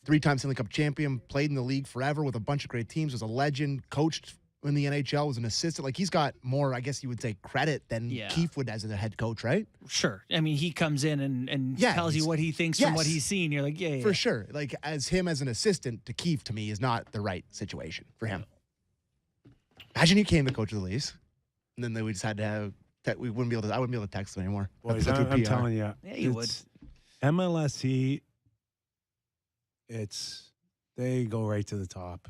3-time Stanley Cup champion, played in the league forever with a bunch of great teams, was a legend, coached in the NHL, was an assistant. Like, he's got more, I guess you would say, credit than Keefe would as a head coach, right? Sure. I mean, he comes in and tells you what he thinks from what he's seen. You're like, yeah. For sure. Like, as him as an assistant to Keefe, to me, is not the right situation for him. Imagine he came the coach of the Leafs, and then we just had to have I wouldn't be able to text him anymore. Boys, I'm telling you. Yeah, you would. MLSE, they go right to the top.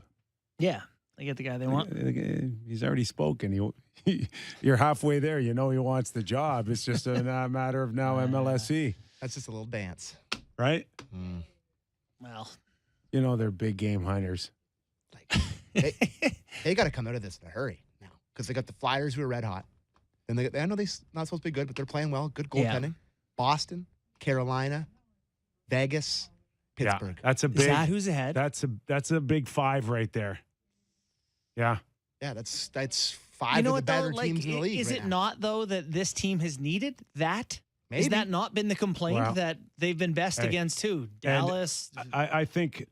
Yeah. They get the guy they want. He's already spoken. You're halfway there. You know he wants the job. It's just a matter of now MLSE. That's just a little dance. Right? Mm. Well. They're big game hunters. They got to come out of this in a hurry now because they got the Flyers who are red hot. And I know they're not supposed to be good, but they're playing well. Good goaltending. Yeah. Boston, Carolina, Vegas, Pittsburgh. Yeah, that's a big. Is that who's ahead? That's a big 5 right there. Yeah. Yeah, that's 5 of the better teams in the league. Is right it now. not though that this team has needed that? Maybe. Has that not been the complaint that they've been best against too? Dallas. I think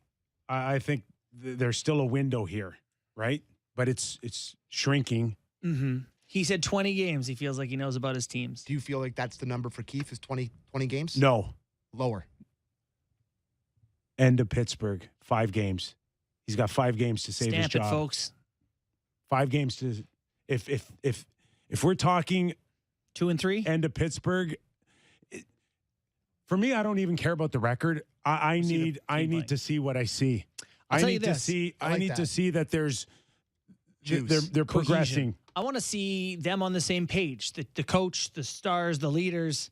there's still a window here, right? But it's shrinking. Mm-hmm. He said 20 games. He feels like he knows about his teams. Do you feel like that's the number for Keefe is 20 games? No. Lower. End of Pittsburgh, 5 games. He's got 5 games to save his job. Stamp it, folks. 5 games to if we're talking 2 and 3 end of Pittsburgh. For me, I don't even care about the record. I need to see what I see. I need to see that there's they're progressing. I want to see them on the same page. The coach, the stars, the leaders.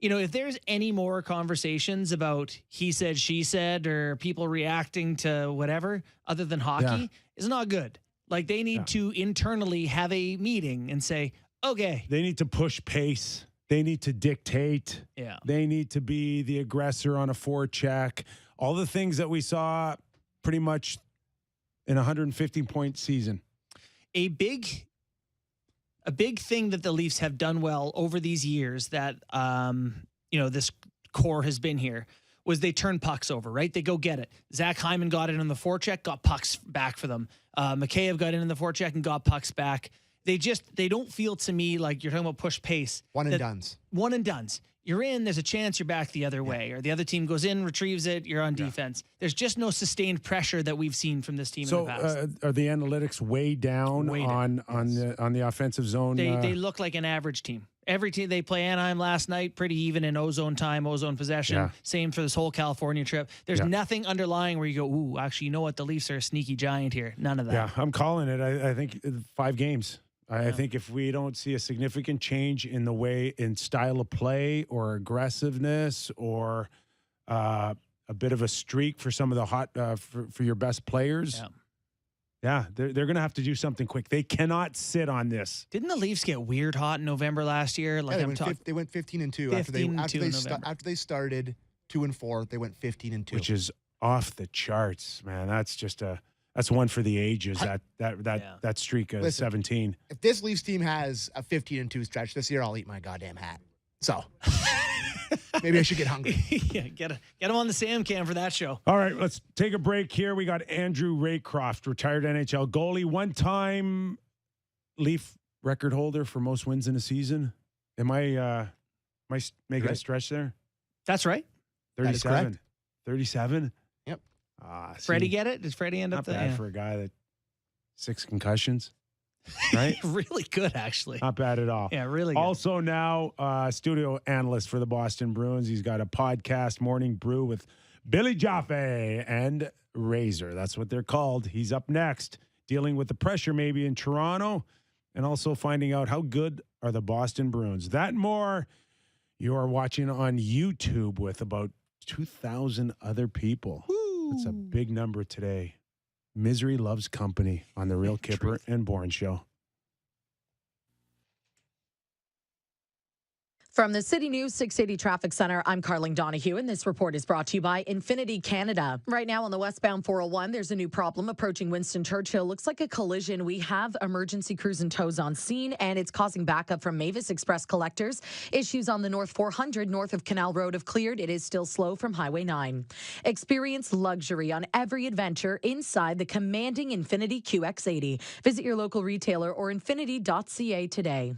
If there's any more conversations about he said, she said, or people reacting to whatever other than hockey, is not good. Like, they need to internally have a meeting and say, okay. They need to push pace. They need to dictate. Yeah. They need to be the aggressor on a forecheck. All the things that we saw pretty much in a 150-point season. A big thing that the Leafs have done well over these years that, this core has been here was they turn pucks over, right? They go get it. Zach Hyman got it on the forecheck, got pucks back for them. Mikheyev got in the forecheck and got pucks back. They don't feel to me like you're talking about push pace. One and dones. you're in, there's a chance you're back the other way, or the other team goes in, retrieves it, you're on defense. There's just no sustained pressure that we've seen from this team in the past. Are the analytics way down on the offensive zone? They look like an average team. Every team, they play Anaheim last night, pretty even in ozone time, ozone possession. Yeah. Same for this whole California trip. There's nothing underlying where you go, ooh, actually, you know what? The Leafs are a sneaky giant here. None of that. Yeah, I'm calling it. I think 5 games. I think if we don't see a significant change in style of play or aggressiveness or a bit of a streak for some of the hot for your best players, they're going to have to do something quick. They cannot sit on this. Didn't the Leafs get weird hot in November last year? Like they went 15-2 after they started 2-4. They went 15-2, which is off the charts, man. That's just that's one for the ages. That streak of 17. If this Leafs team has a 15-2 stretch this year, I'll eat my goddamn hat. So maybe I should get hungry. Get him on the Sam Cam for that show. All right, let's take a break here. We got Andrew Raycroft, retired NHL goalie, one-time Leaf record holder for most wins in a season. Am I making a stretch there? That's right. 37. 37? Yep. Freddie get it? Did Freddie end up there? Not bad for a guy that 6 concussions, right? Really good, actually. Not bad at all. Yeah, really good. Also now, studio analyst for the Boston Bruins. He's got a podcast, Morning Brew, with Billy Jaffe and Razor. That's what they're called. He's up next, dealing with the pressure maybe in Toronto, and also finding out how good are the Boston Bruins. That and more you are watching on YouTube with about 2,000 other people. Woo. That's a big number today. Misery loves company on the Real Kyper and Bourne Show. From the City News 680 Traffic Center, I'm Carling Donahue, and this report is brought to you by Infinity Canada. Right now on the westbound 401, there's a new problem approaching Winston Churchill. Looks like a collision. We have emergency crews and tows on scene, and it's causing backup from Mavis Express collectors. Issues on the North 400 north of Canal Road have cleared. It is still slow from Highway 9. Experience luxury on every adventure inside the commanding Infinity QX80. Visit your local retailer or infinity.ca today.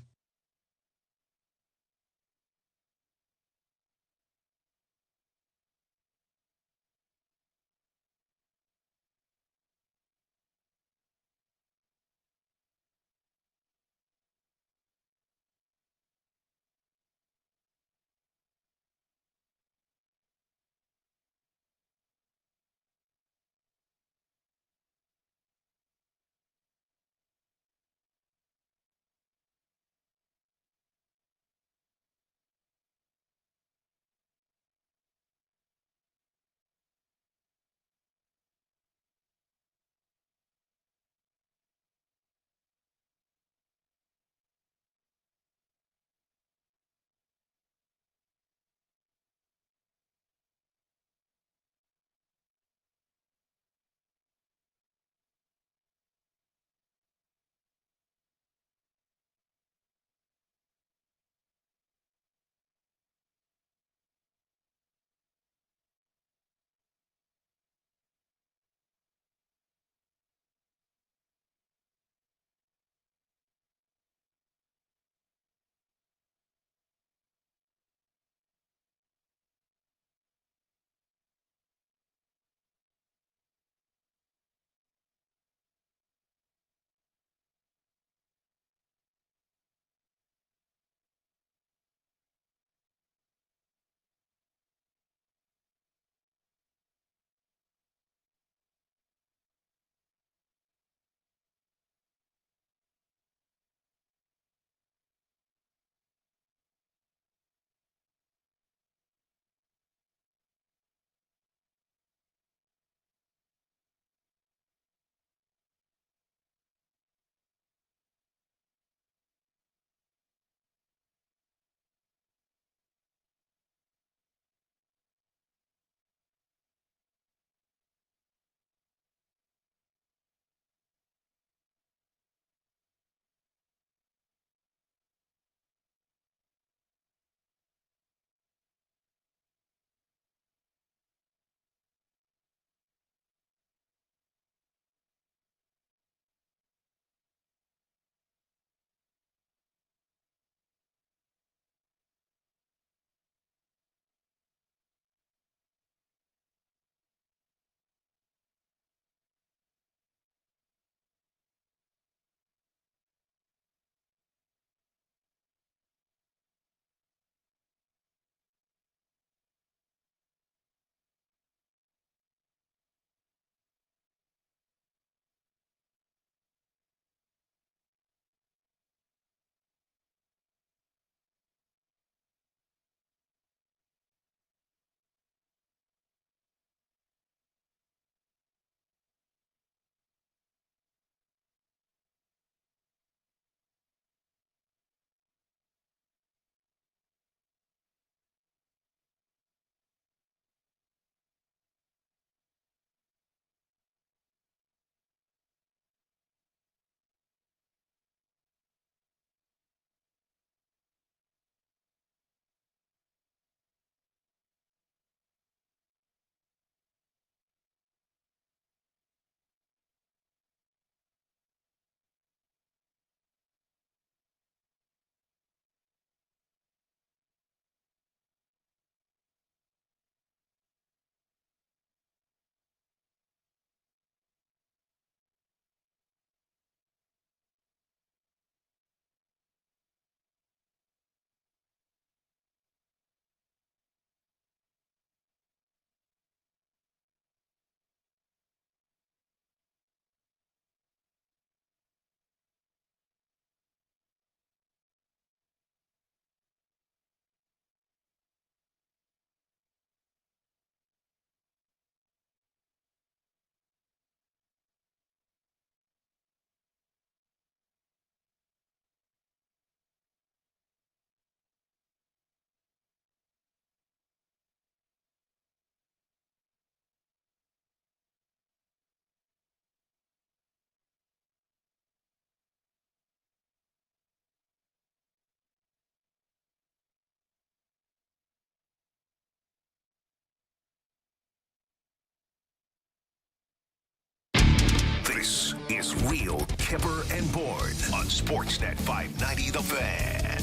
is Real Kyper and Bourne on Sportsnet 590 The Fan.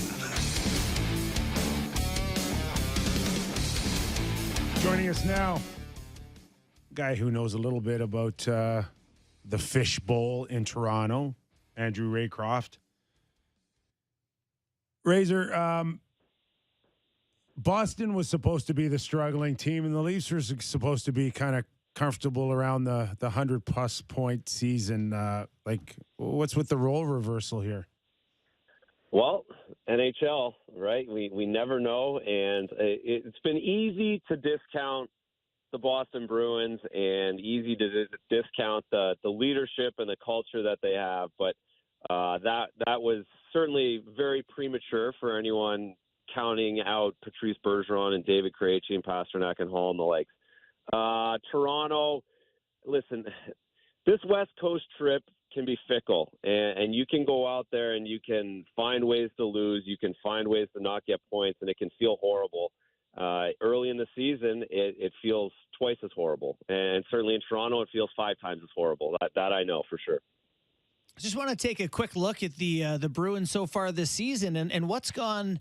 Joining us now, guy who knows a little bit about the Fish Bowl in Toronto, Andrew Raycroft. Razor, Boston was supposed to be the struggling team, and the Leafs were supposed to be kind of comfortable around the 100-plus point season. What's with the role reversal here? Well, NHL, right? We never know, and it's been easy to discount the Boston Bruins and easy to discount the leadership and the culture that they have, but that was certainly very premature for anyone counting out Patrice Bergeron and David Krejci and Pasternack and Hall and the likes. Toronto, listen, this West Coast trip can be fickle, and you can go out there and you can find ways to lose, you can find ways to not get points, and it can feel horrible. Early in the season, it feels twice as horrible, and certainly in Toronto, it feels 5 times as horrible. That I know for sure. I just want to take a quick look at the Bruins so far this season and what's gone,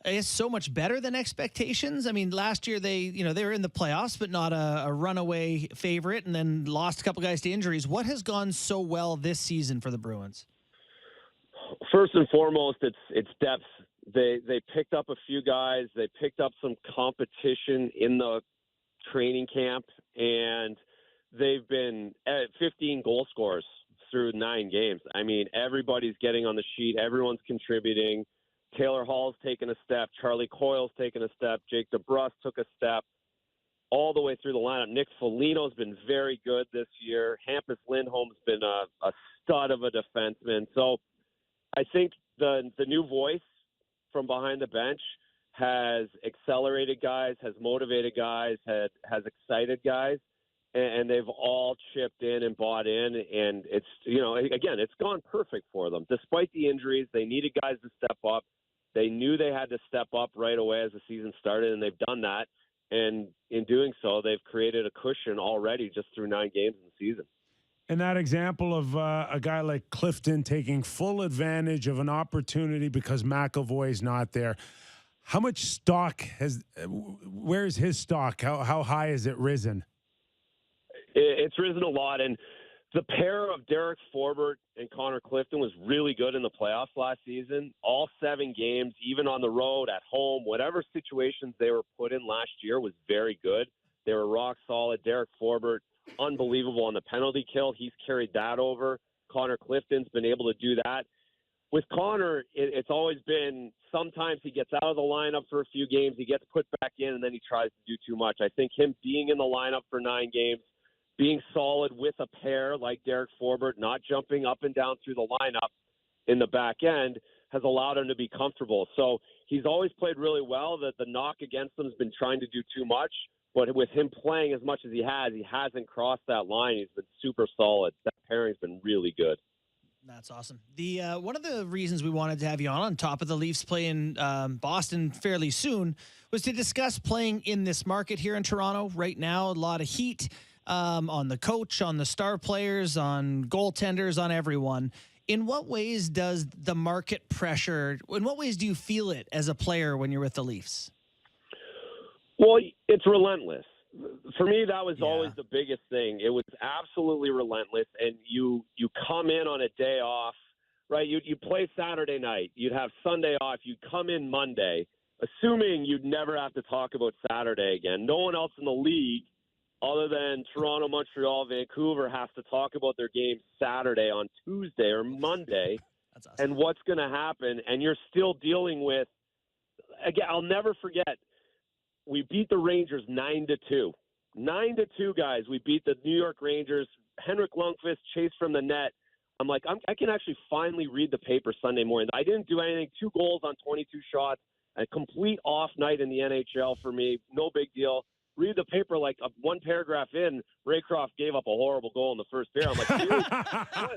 I guess, so much better than expectations. I mean, last year they were in the playoffs, but not a runaway favorite, and then lost a couple guys to injuries. What has gone so well this season for the Bruins? First and foremost, it's depth. They picked up a few guys. They picked up some competition in the training camp, and they've been at 15 goal scorers through 9 games. I mean, everybody's getting on the sheet. Everyone's contributing. Taylor Hall's taken a step. Charlie Coyle's taken a step. Jake DeBrusk took a step all the way through the lineup. Nick Foligno's been very good this year. Hampus Lindholm's been a stud of a defenseman. So I think the new voice from behind the bench has accelerated guys, has motivated guys, has excited guys. And they've all chipped in and bought in, and it's, again, it's gone perfect for them. Despite the injuries, they needed guys to step up. They knew they had to step up right away as the season started, and they've done that. And in doing so, they've created a cushion already just through 9 games in the season. And that example of a guy like Clifton taking full advantage of an opportunity because McAvoy's not there. How much stock where's his stock? How high has it risen? It's risen a lot, and the pair of Derek Forbort and Connor Clifton was really good in the playoffs last season. All 7 games, even on the road, at home, whatever situations they were put in last year was very good. They were rock solid. Derek Forbort, unbelievable on the penalty kill. He's carried that over. Connor Clifton's been able to do that. With Connor, it's always been sometimes he gets out of the lineup for a few games, he gets put back in, and then he tries to do too much. I think him being in the lineup for 9 games, being solid with a pair like Derek Forbort, not jumping up and down through the lineup in the back end, has allowed him to be comfortable. So he's always played really well. The knock against him has been trying to do too much, but with him playing as much as he hasn't crossed that line. He's been super solid. That pairing's been really good. That's awesome. The one of the reasons we wanted to have you on top of the Leafs playing Boston fairly soon was to discuss playing in this market here in Toronto right now. A lot of heat. On the coach, on the star players, on goaltenders, on everyone. In what ways does the market pressure, in what ways do you feel it as a player when you're with the Leafs? Well, it's relentless. For me, that was always the biggest thing. It was absolutely relentless, and you come in on a day off, right? You play Saturday night. You'd have Sunday off. You'd come in Monday, assuming you'd never have to talk about Saturday again. No one else in the league other than Toronto, Montreal, Vancouver has to talk about their games Saturday on Tuesday or Monday. That's awesome. And what's going to happen. And you're still dealing with, again, I'll never forget, we beat the Rangers 9-2. 9-2, guys. We beat the New York Rangers. Henrik Lundqvist chased from the net. I'm like, I can actually finally read the paper Sunday morning. I didn't do anything. 2 goals on 22 shots. A complete off night in the NHL for me. No big deal. Read the paper like one paragraph in, Raycroft gave up a horrible goal in the first period. I'm like, seriously?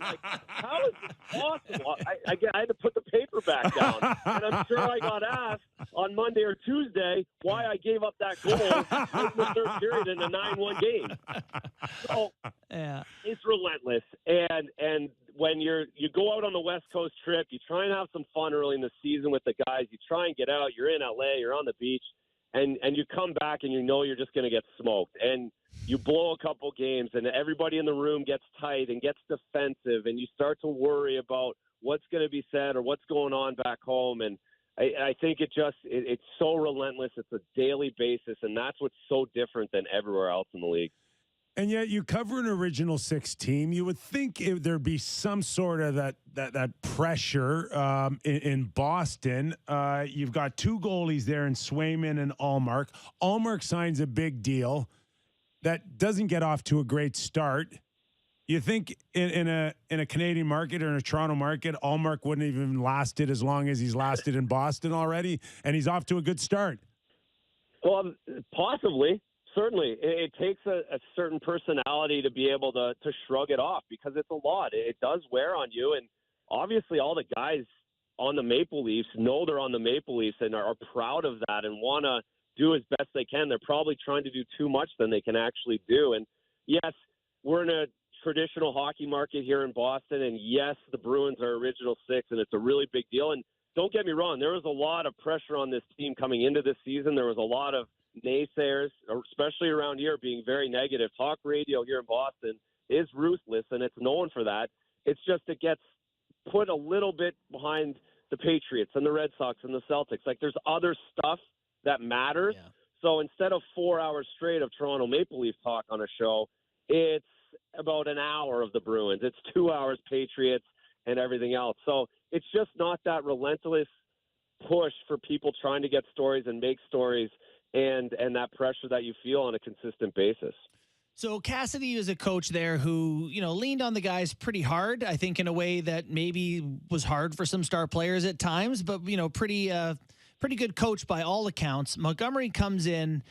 Like, how is this possible? I had to put the paper back down. And I'm sure I got asked on Monday or Tuesday why I gave up that goal in the third period in a 9-1 game. So Yeah. It's relentless. And when you go out on the West Coast trip, you try and have some fun early in the season with the guys. You try and get out. You're in LA. You're on the beach. And you come back and you know you're just going to get smoked. And you blow a couple games and everybody in the room gets tight and gets defensive. And you start to worry about what's going to be said or what's going on back home. And I think it's so relentless. It's a daily basis. And that's what's so different than everywhere else in the league. And yet you cover an original six team. You would think there'd be some sort of that pressure in Boston. You've got two goalies there in Swayman and Allmark. Allmark signs a big deal that doesn't get off to a great start. You think in a Canadian market or in a Toronto market, Allmark wouldn't even lasted as long as he's lasted in Boston already, and he's off to a good start. Well, possibly. Certainly. It takes a certain personality to be able to shrug it off because it's a lot. It does wear on you. And obviously all the guys on the Maple Leafs know they're on the Maple Leafs and are proud of that and want to do as best they can. They're probably trying to do too much than they can actually do. And yes, we're in a traditional hockey market here in Boston. And yes, the Bruins are original six and it's a really big deal. And don't get me wrong, there was a lot of pressure on this team coming into this season. There was a lot of naysayers, especially around here, being very negative. Talk radio here in Boston is ruthless, and it's known for that. It's just it gets put a little bit behind the Patriots and the Red Sox and the Celtics. Like there's other stuff that matters. Yeah. So instead of 4 hours straight of Toronto Maple Leaf talk on a show, it's about an hour of the Bruins. It's 2 hours Patriots and everything else. So it's just not that relentless push for people trying to get stories and make stories and that pressure that you feel on a consistent basis. So Cassidy is a coach there who, leaned on the guys pretty hard, I think in a way that maybe was hard for some star players at times, but, pretty good coach by all accounts. Montgomery comes in.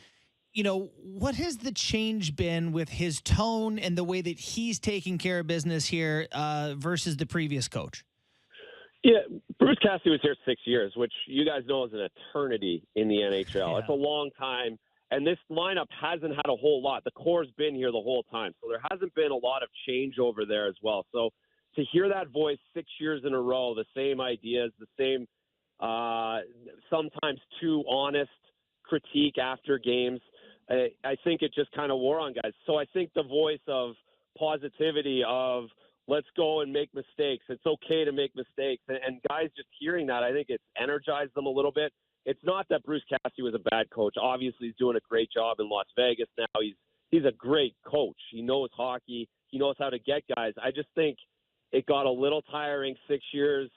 What has the change been with his tone and the way that he's taking care of business here versus the previous coach? Yeah, Bruce Cassidy was here 6 years, which you guys know is an eternity in the NHL. Yeah. It's a long time, and this lineup hasn't had a whole lot. The core's been here the whole time, so there hasn't been a lot of change over there as well. So to hear that voice 6 years in a row, the same ideas, the same sometimes too honest critique after games, I think it just kind of wore on guys. So I think the voice of positivity of let's go and make mistakes. It's okay to make mistakes. And guys just hearing that, I think it's energized them a little bit. It's not that Bruce Cassidy was a bad coach. Obviously, he's doing a great job in Las Vegas now. He's a great coach. He knows hockey. He knows how to get guys. I just think it got a little tiring 6 years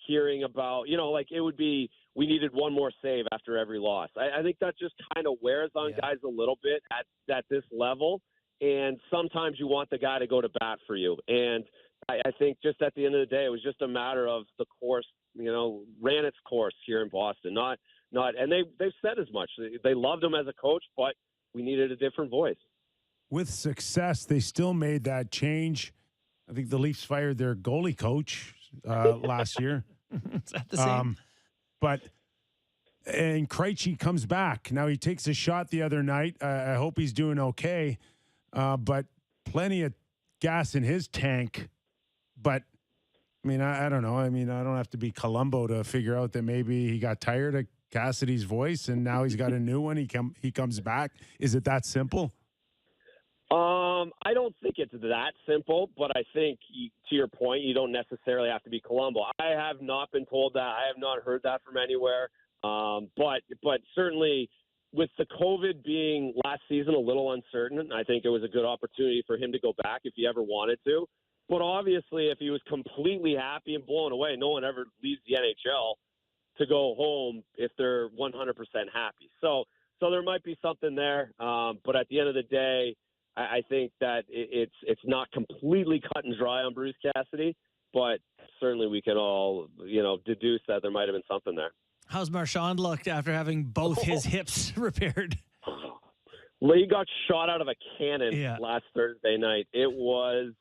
hearing about, it would be we needed one more save after every loss. I think that just kind of wears on guys a little bit at this level. And sometimes you want the guy to go to bat for you. And I think just at the end of the day, it was just a matter of the course, ran its course here in Boston. And they've said as much. They loved him as a coach, but we needed a different voice. With success, they still made that change. I think the Leafs fired their goalie coach last year. Is that the same? And Krejci comes back. Now he takes a shot the other night. I hope he's doing okay. But plenty of gas in his tank. But, I don't know. I don't have to be Columbo to figure out that maybe he got tired of Cassidy's voice and now he's got a new one. He comes back. Is it that simple? I don't think it's that simple, but I think, to your point, you don't necessarily have to be Columbo. I have not been told that. I have not heard that from anywhere. But certainly with the COVID being last season a little uncertain, I think it was a good opportunity for him to go back if he ever wanted to. But obviously, if he was completely happy and blown away, no one ever leaves the NHL to go home if they're 100% happy. So there might be something there. But at the end of the day, I think that it's not completely cut and dry on Bruce Cassidy, but certainly we can all, deduce that there might have been something there. How's Marchand looked after having both his hips repaired? He got shot out of a cannon last Thursday night. It was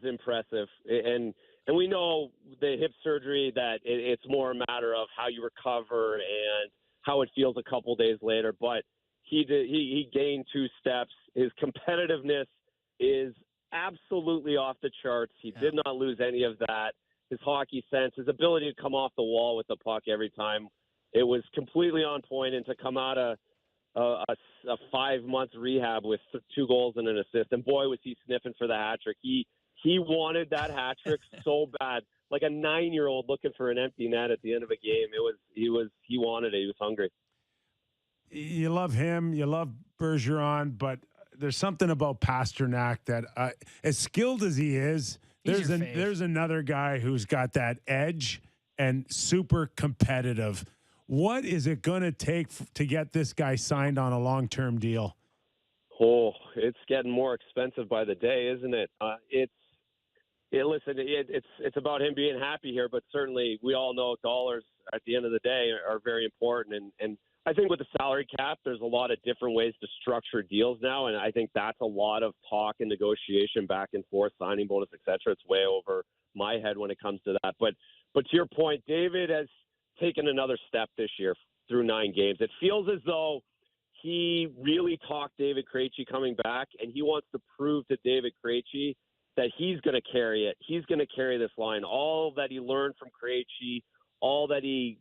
impressive. And we know the hip surgery that it's more a matter of how you recover and how it feels a couple days later. But He gained 2 steps. His competitiveness is absolutely off the charts. He did not lose any of that. His hockey sense, his ability to come off the wall with the puck every time, it was completely on point. And to come out of a 5-month rehab with 2 goals and an assist, and boy was he sniffing for the hat trick. He wanted that hat trick so bad, like a 9-year-old looking for an empty net at the end of a game. He wanted it. He was hungry. You love him. You love Bergeron, but there's something about Pasternack that, as skilled as he is, there's another guy who's got that edge and super competitive. What is it going to take to get this guy signed on a long-term deal? Oh, it's getting more expensive by the day, isn't it? It's about him being happy here, but certainly we all know dollars at the end of the day are very important. And I think with the salary cap, there's a lot of different ways to structure deals now, and I think that's a lot of talk and negotiation back and forth, signing bonus, et cetera. It's way over my head when it comes to that. But to your point, David has taken another step this year through 9 games. It feels as though he really talked David Krejci coming back, and he wants to prove to David Krejci that he's going to carry it. He's going to carry this line. All that he learned from Krejci, all that he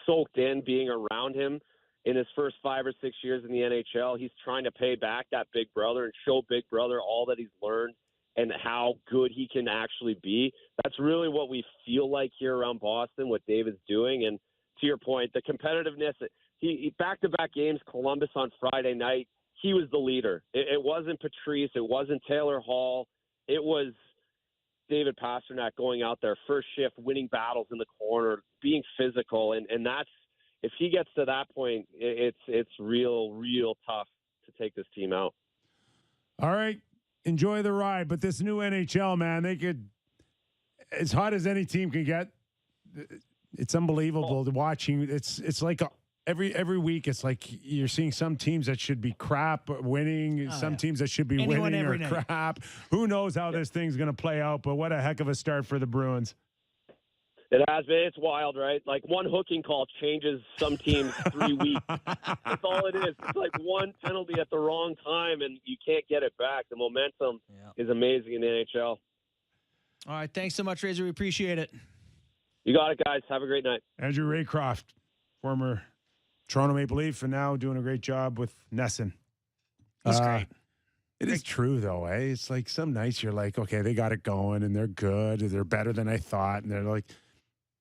soaked in being around him in his first 5 or 6 years in the NHL. He's trying to pay back that big brother and show big brother all that he's learned and how good he can actually be. That's really what we feel like here around Boston, what David's doing. And to your point, the competitiveness, he back-to-back games, Columbus on Friday night, he was the leader. It wasn't Patrice. It wasn't Taylor Hall. It was David Pasternack going out there, first shift, winning battles in the corner, being physical. And that's, if he gets to that point, it's real tough to take this team out. All right. Enjoy the ride. But this new NHL, man, they could, as hot as any team can get, it's unbelievable to watching. It's like every week, it's like you're seeing some teams that should be crap winning, some teams that should be winning or crap. Who knows how this thing's going to play out, but what a heck of a start for the Bruins. It has been. It's wild, right? Like one hooking call changes some teams 3 weeks. That's all it is. It's like one penalty at the wrong time, and you can't get it back. The momentum is amazing in the NHL. All right. Thanks so much, Razor. We appreciate it. You got it, guys. Have a great night. Andrew Raycroft, former Toronto Maple Leaf, and now doing a great job with Nesson. That's great. It is true, though, eh? It's like some nights you're like, okay, they got it going, and they're good, or they're better than I thought, and they're like,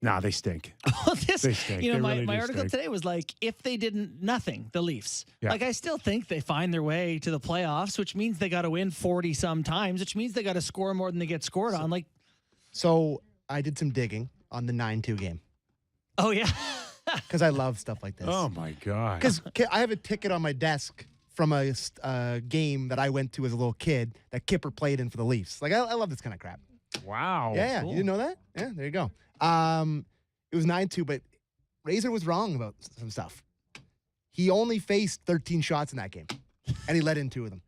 nah, they stink. They stink. You know, They really my do article stink. today was like, if they didn't, nothing, the Leafs. Yeah. Like, I still think they find their way to the playoffs, which means they got to win 40 some times, which means they got to score more than they get scored on. Like, so I did some digging on the 9-2 game. Oh, yeah. Because I love stuff like this. Oh, my God. Because I have a ticket on my desk from a game that I went to as a little kid that Kyper played in for the Leafs. Like, I love this kind of crap. Wow. Yeah, Cool. You didn't know that? Yeah, there you go. It was 9-2, but Razor was wrong about some stuff. He only faced 13 shots in that game, and he let in 2 of them.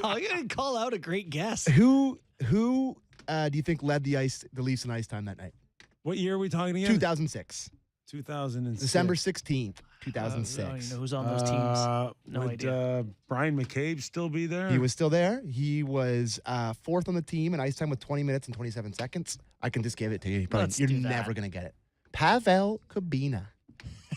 Wow, you didn't call out a great guess. Who do you think led the Leafs in ice time that night? What year are we talking again? 2006. 2006. December 16th, 2006. You know who's on those teams? No would, idea. Brian McCabe still be there? He was still there. He was 4th on the team in ice time with 20 minutes and 27 seconds. I can just give it to you. You're never going to get it. Pavel Kabina.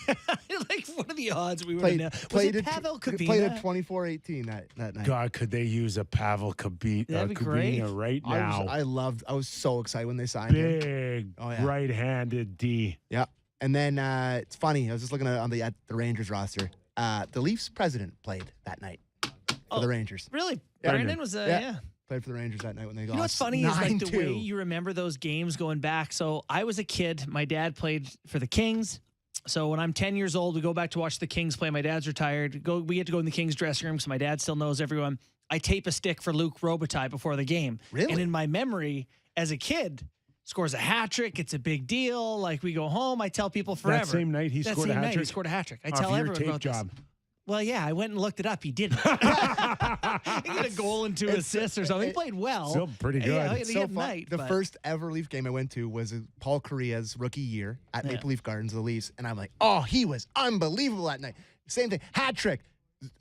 Like, what are the odds we would Played, have known? Was played it Pavel Kabina? Played at 24-18 that night. God, could they use a Pavel Kabina That'd be great. right now? I was so excited when they signed him. Big right-handed D. Yeah. And then it's funny. I was just looking at the Rangers roster. The Leafs president played that night for the Rangers. Really? Yeah. Brandon was Played for the Rangers that night when they got. You know what's funny is like the 9-2. way you remember those games going back. So I was a kid. My dad played for the Kings. So when I'm 10 years old, we go back to watch the Kings play. My dad's retired. We get to go in the Kings dressing room, so my dad still knows everyone. I tape a stick for Luke Robitaille before the game. Really? And in my memory, as a kid, scores a hat trick. It's a big deal. Like, we go home. I tell people forever. That same night he scored a hat trick? He scored a hat trick. I Off tell your everyone tape about job. this. Well, yeah, I went and looked it up. He didn't. He got a goal and 2 assists or something. He played well. Still pretty good. Yeah, It's so fun. The first ever Leaf game I went to was Paul Correa's rookie year at Maple Leaf Gardens, the Leafs, and I'm like, oh, he was unbelievable that night. Same thing, hat trick,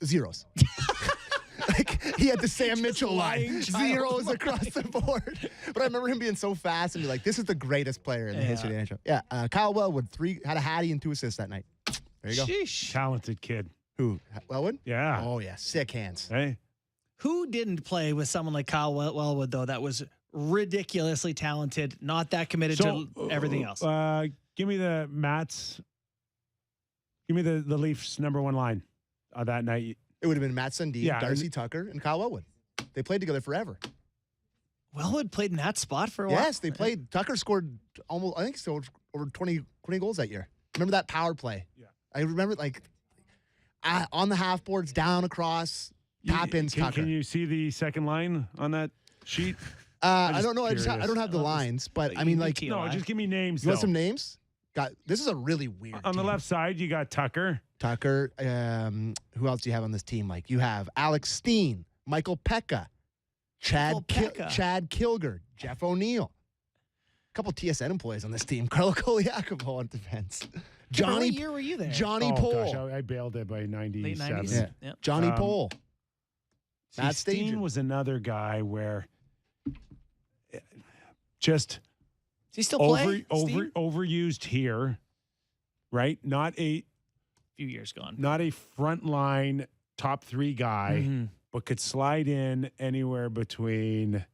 zeros. Like he had the Sam Mitchell line, zeros across the board. But I remember him being so fast and be like, this is the greatest player in the history of the NHL. Yeah, Kyle Wellwood had a hattie and 2 assists that night. There you go. Sheesh. Talented kid. Who? Wellwood? Yeah. Oh yeah, sick hands. Hey. Who didn't play with someone like Kyle Wellwood though? That was ridiculously talented, not that committed to everything else. Give me the Mats. Give me the Leafs number 1 line that night. It would have been Matt Sundin, Darcy Tucker, and Kyle Wellwood. They played together forever. Wellwood played in that spot for a while? Yes, they played. Tucker scored almost, I think, so over 20 goals that year. Remember that power play? Yeah. I remember, like, on the half boards, down across, tap-ins Tucker. Can you see the second line on that sheet? I don't know. I don't have the lines, but I mean, like. No, just give me names. You want some names? This is a really weird On team. the left side, you got Tucker. Who else do you have on this team, Mike? You have Alex Steen, Michael Pekka, Chad Kilger, Jeff O'Neill. A couple TSN employees on this team. Carlo Koliakovo on defense. What year were you there? Johnny Pohl. Gosh, I bailed it by 97. Late 90s? Yeah. Johnny Pohl. Matt Steen was another guy where just Does he still play? Overused here, right? Not a few years gone. Not a frontline top 3 guy, but could slide in anywhere between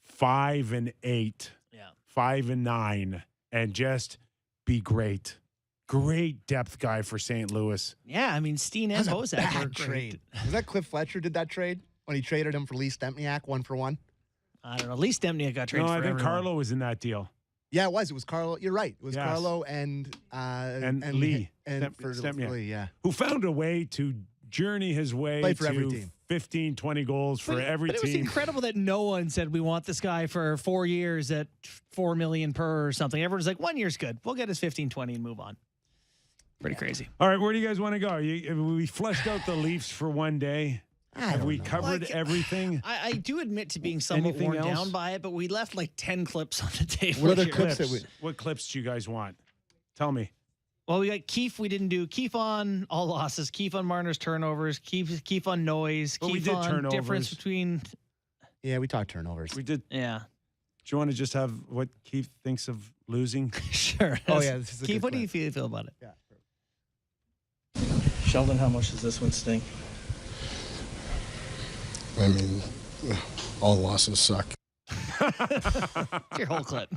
5 and 8, 5 and 9, and just be great. Great depth guy for St. Louis. Yeah, I mean, Steen and Bozak were trade. Was that Cliff Fletcher did that trade when he traded him for Lee Stempniak 1-for-1? I don't know. Lee Stempniak got traded for I think everyone. Carlo was in that deal. Yeah, it was. It was Carlo. You're right. It was Carlo and Lee. Lee, yeah. Who found a way to journey his way Play for to every team. 15, 20 goals for every but it was team. incredible that no one said we want this guy for 4 years at $4 million per or something. Everyone's like, 1 year's good. We'll get his 15, 20 and move on. Pretty crazy. All right, where do you guys want to go? We fleshed out the Leafs for one day. Have we covered everything? I do admit to being somewhat Anything worn else? down by it, but we left like 10 clips on the table. What other here. clips? What clips do you guys want? Tell me. Well, we got Keefe. We didn't do Keefe on all losses. Keefe on Marner's turnovers. Keefe on noise. Well, we Keefe did on turnovers. difference between. Yeah, we talked turnovers. We did. Yeah. Do you want to just have what Keefe thinks of losing? Sure. Oh yeah, this is a Keefe, good what do clip. you feel about it? Yeah. Sheldon, how much does this one sting? I mean, all losses suck. Your whole clip.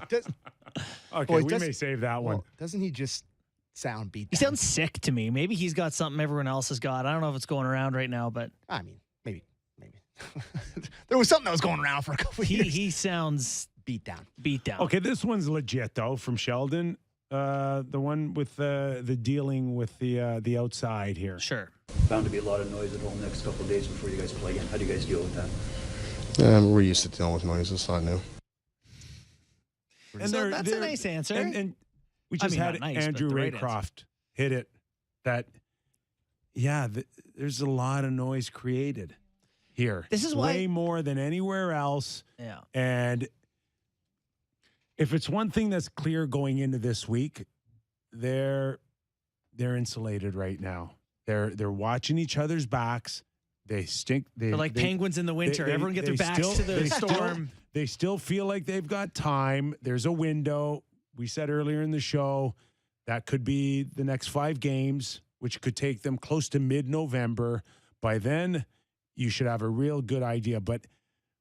Okay, we may save that one. Well, doesn't he just sound beat He down? sounds sick to me. Maybe he's got something everyone else has got. I don't know if it's going around right now, but I mean, maybe. There was something that was going around for a couple of years. he sounds beat down. Okay, this one's legit though from Sheldon. The one with the dealing with the outside here. Sure. Bound to be a lot of noise at home next couple of days before you guys play again. How do you guys deal with that? We're used to dealing with noise. It's not new. And So that's a nice answer. And we just had not nice, but Andrew the right Raycroft hit it. That there's a lot of noise created here. This is way why more than anywhere else. Yeah. And if it's one thing that's clear going into this week, they're insulated right now. They're watching each other's backs. They stink. They're like penguins in the winter. Everyone get their backs to the storm. They still feel like they've got time. There's a window. We said earlier in the show that could be the next 5 games, which could take them close to mid-November. By then, you should have a real good idea. But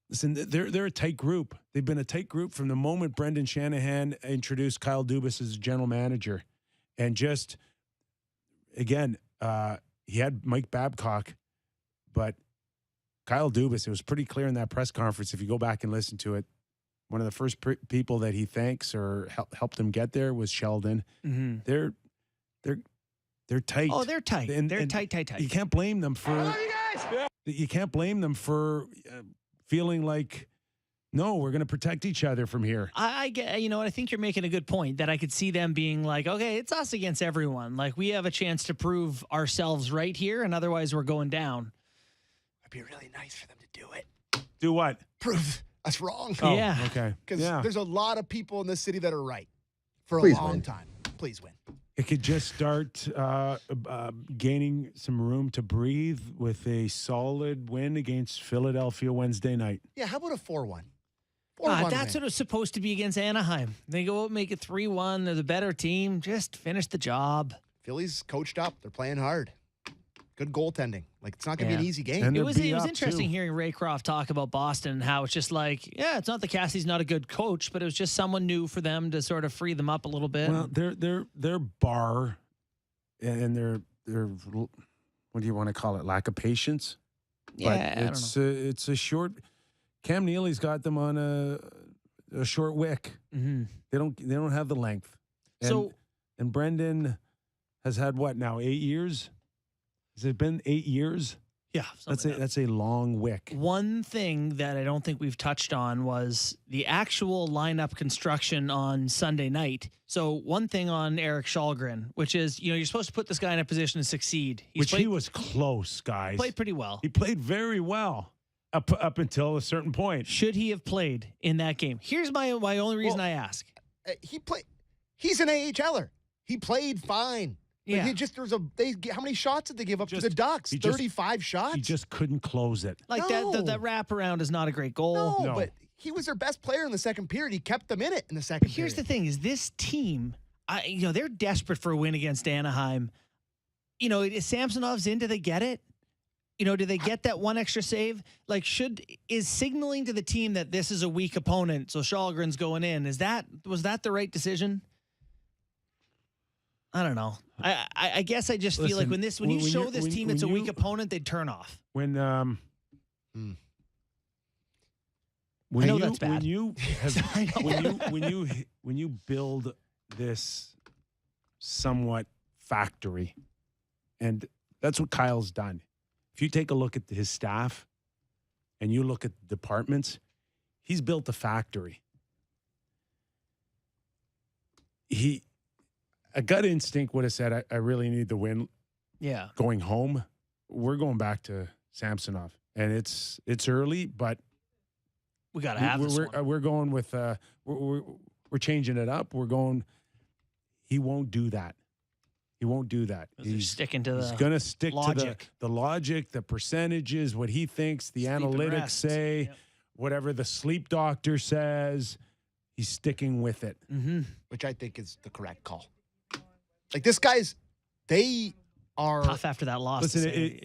listen, they're a tight group. They've been a tight group from the moment Brendan Shanahan introduced Kyle Dubas as general manager. And just, again, he had Mike Babcock, but Kyle Dubas, it was pretty clear in that press conference, if you go back and listen to it, one of the first people that he thanks or helped him get there was Sheldon. Mm-hmm. They're tight. Oh, they're tight. They're tight. You can't blame them for. You can't blame them for feeling like No, we're going to protect each other from here. I get, you know what? I think you're making a good point that I could see them being like, okay, it's us against everyone. Like, we have a chance to prove ourselves right here, and otherwise we're going down. It'd be really nice for them to do it. Do what? Prove us wrong. Oh, yeah. Okay. Because there's a lot of people in this city that are right for a Please long win. time. Please win. It could just start gaining some room to breathe with a solid win against Philadelphia Wednesday night. Yeah, how about a 4-1? That's what it was supposed to be against Anaheim. They go out and make it 3-1. They're the better team. Just finish the job. Philly's coached up. They're playing hard. Good goaltending. Like, it's not going to be an easy game. And It was beat up, interesting too. hearing Raycroft talk about Boston and how it's just like, yeah, it's not that Cassidy's not a good coach, but it was just someone new for them to sort of free them up a little bit. Well, their bar and their what do you want to call it? Lack of patience. Yeah, but it's a short. Cam Neely's got them on a short wick. Mm-hmm. They don't have the length. And Brendan has had what now 8 years? Has it been 8 years? Yeah, that's a long wick. One thing that I don't think we've touched on was the actual lineup construction on Sunday night. So one thing on Eric Källgren, which is, you're supposed to put this guy in a position to succeed. He was close, guys. Played pretty well. He played very well up until a certain point. Should he have played in that game? Here's my only reason I ask. He's an AHLer. He played fine. Yeah. How many shots did they give up to the Ducks? 35 shots? He just couldn't close it. Like that wraparound is not a great goal. No, but he was their best player in the second period. He kept them in it in the second period. Here's the thing: is this team? They're desperate for a win against Anaheim. Is Samsonov's in? Do they get it? Do they get that one extra save? Like, is signaling to the team that this is a weak opponent, so Källgren's going in? Was that the right decision? I don't know. I guess I just feel like when you show this team it's a weak opponent, they'd turn off. When I know that's bad. When you build this somewhat factory, and that's what Kyle's done. If you take a look at his staff and you look at the departments, he's built a factory. A gut instinct would have said, I really need the win. Yeah. Going home, we're going back to Samsonov. And it's early, but we got to have this one. We're going with, we're changing it up. We're going, he won't do that. He won't do that. He's sticking to He's going to stick logic. to the logic, the percentages, what he thinks, the analytics say, whatever the sleep doctor says. He's sticking with it. Mm-hmm. Which I think is the correct call. Like, they are tough after that loss. Listen,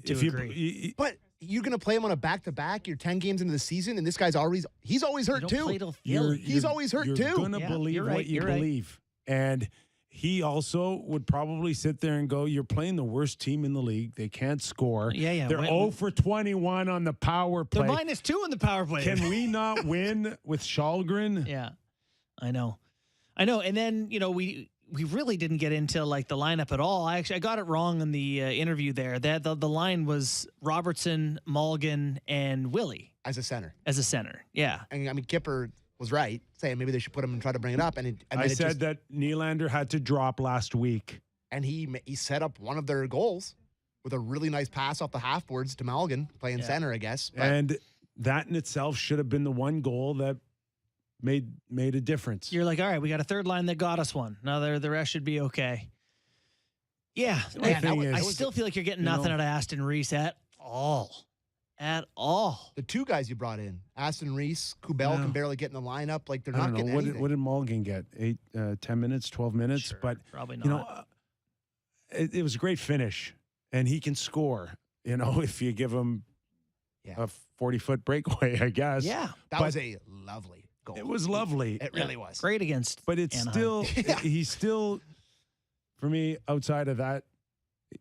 but you're going to play him on a back-to-back. You're 10 games into the season, and this guy's he's always hurt too. He's always hurt too. You're going to believe what you believe. And he also would probably sit there and go, you're playing the worst team in the league. They can't score. Yeah. They're 0 for 21 on the power play. They're -2 in the power play. Can we not win with Källgren? Yeah, I know. And then, we really didn't get into like the lineup at all. I got it wrong in the interview there. That the line was Robertson, Mulligan, and Willie as a center. Yeah. And I mean, Kyper was right saying maybe they should put him and try to bring it up. I said that Nylander had to drop last week, and he set up one of their goals with a really nice pass off the half boards to Mulligan playing center, I guess. But and that in itself should have been the one goal that made a difference. You're like, all right, we got a third line that got us one. Now the rest should be okay. Yeah. I still feel like you're getting nothing out of Aston Reese at all. At all. The two guys you brought in, Aston Reese, Kubel can barely get in the lineup. Like, they're not getting anything. What did Mulligan get? 10 minutes, 12 minutes? Sure, but probably not. It was a great finish, and he can score, if you give him a 40-foot breakaway, I guess. Yeah. That was a lovely goal. It was lovely. It really was. Great against But it's Anaheim. he's still, for me, outside of that,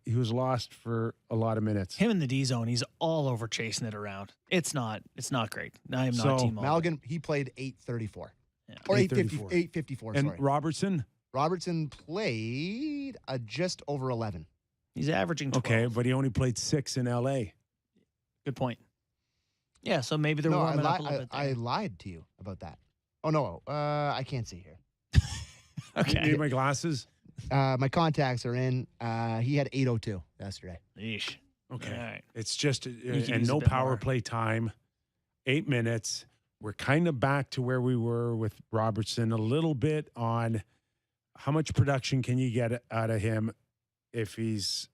he was lost for a lot of minutes. Him in the D zone, he's all over chasing it around. It's not great. I am not team Mulligan, he played 8:34. Yeah. Or 8:54, and sorry. Robertson played just over 11. He's averaging 12. Okay, but he only played 6 in LA. Good point. Yeah, so maybe they're warming up a little bit there. I lied to you about that. Oh, no. I can't see here. Okay. You need my glasses? My contacts are in. He had 8:02 yesterday. Yeesh. Okay. All right. It's just, can and use a no bit power more. play time, 8 minutes. We're kind of back to where we were with Robertson, a little bit on how much production can you get out of him if he's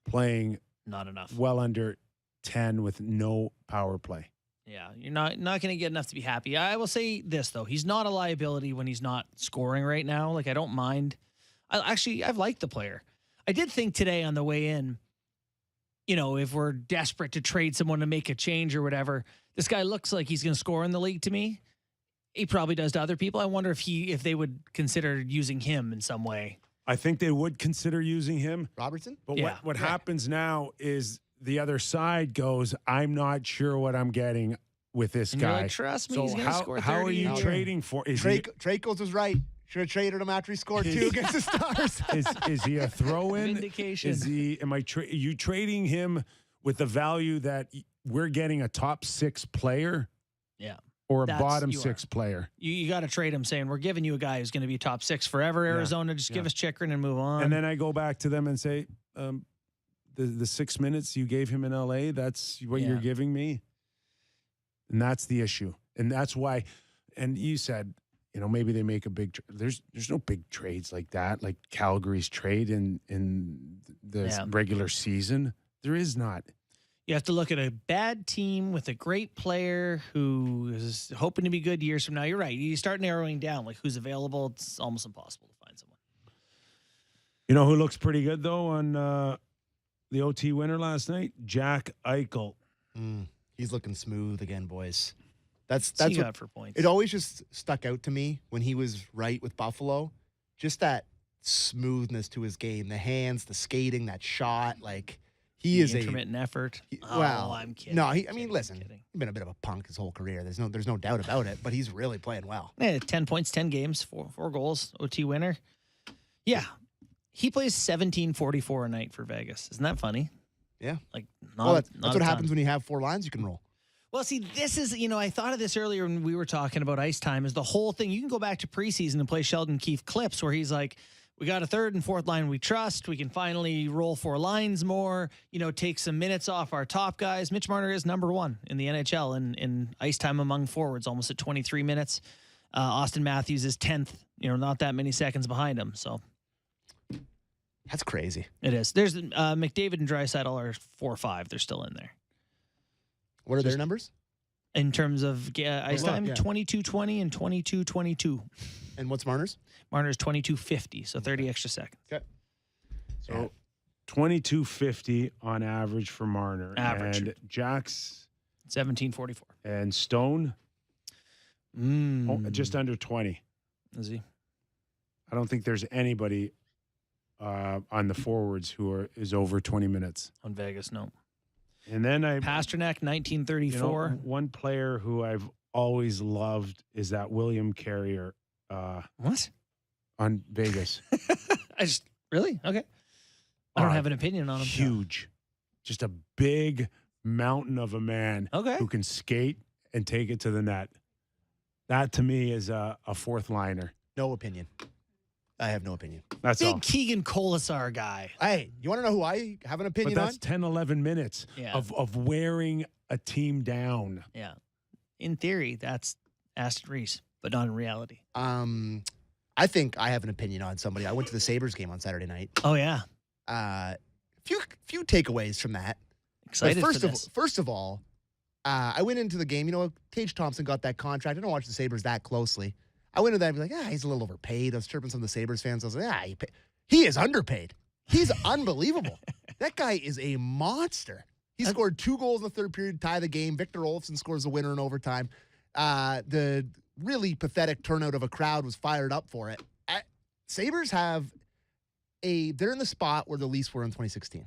playing Not enough. well under 10 with no power play. Yeah, you're not going to get enough to be happy. I will say this, though. He's not a liability when he's not scoring right now. Like, I don't mind. I've liked the player. I did think today on the way in, if we're desperate to trade someone to make a change or whatever, this guy looks like he's going to score in the league to me. He probably does to other people. I wonder if they would consider using him in some way. I think they would consider using him. Robertson? But Yeah. what happens now is the other side goes, I'm not sure what I'm getting with this And guy. you're like, trust me, so he's going to score 30. how are you trading for? Is he, Tracos was right. Should have traded him after he scored 2 against the Stars. is he a throw-in? Vindication. Is he? You trading him with the value that we're getting a top 6 player? Yeah. Or a That's- bottom you 6 player? You got to trade him saying, we're giving you a guy who's going to be top 6 forever, Arizona. Just give us Chikrin and move on. And then I go back to them and say, the 6 minutes you gave him in LA, that's what you're giving me. And that's the issue. And that's why, and you said, maybe they make a big, there's no big trades like that, like Calgary's trade in the regular season. There is not. You have to look at a bad team with a great player who is hoping to be good years from now. You're right. You start narrowing down like who's available. It's almost impossible to find someone. You know who looks pretty good though on the OT winner last night? Jack Eichel. He's looking smooth again, boys. That's He what got for points. it always just stuck out to me when he was right with Buffalo. Just that smoothness to his game, the hands, the skating, that shot. Like he is intermittent effort. Well, I'm kidding. No, listen, he's been a bit of a punk his whole career. There's no doubt about it. But he's really playing well. Yeah, 10 points, 10 games, four goals, OT winner. Yeah, he plays 17.44 a night for Vegas. Isn't that funny? Yeah, like that's what happens when you have 4 lines you can roll. Well, see, this is, I thought of this earlier when we were talking about ice time, is the whole thing. You can go back to preseason and play Sheldon Keefe clips where he's like, we got a 3rd and 4th line we trust. We can finally roll 4 lines more, take some minutes off our top guys. Mitch Marner is number 1 in the NHL in ice time among forwards, almost at 23 minutes. Austin Matthews is 10th, not that many seconds behind him. So that's crazy. It is. There's McDavid and Draisaitl are 4-5. They're still in there. What are their numbers? In terms of ice time, 22-20 and 22-22. And what's Marner's? Marner's 22-50, so 30 extra seconds. Okay. So 22.50 on average for Marner. Average. And Jack's 17.44. And Stone, just under 20. Is he? I don't think there's anybody on the forwards who is over 20 minutes. On Vegas, no. And then Pasternack, 1934. One player who I've always loved is that William Carrier. What? On Vegas. Really? Okay. I don't have an opinion on him. Huge. Just a big mountain of a man who can skate and take it to the net. That to me is a 4th liner. No opinion. I have no opinion. That's Big all. Keegan Colasar guy. Hey, you want to know who I have an opinion But that's on? 10, 11 minutes of wearing a team down. Yeah. In theory, that's Aston Reese, but not in reality. I think I have an opinion on somebody. I went to the Sabres game on Saturday night. Oh, yeah. Few takeaways from that. Excited first for this. First of all, I went into the game. Tage Thompson got that contract. I don't watch the Sabres that closely. I went to that and be like, he's a little overpaid. I was chirping some of the Sabres fans. I was like, he is underpaid. He's unbelievable. That guy is a monster. He scored 2 goals in the 3rd period, tie the game. Victor Olofsson scores the winner in overtime. The really pathetic turnout of a crowd was fired up for it. Sabres they're in the spot where the Leafs were in 2016,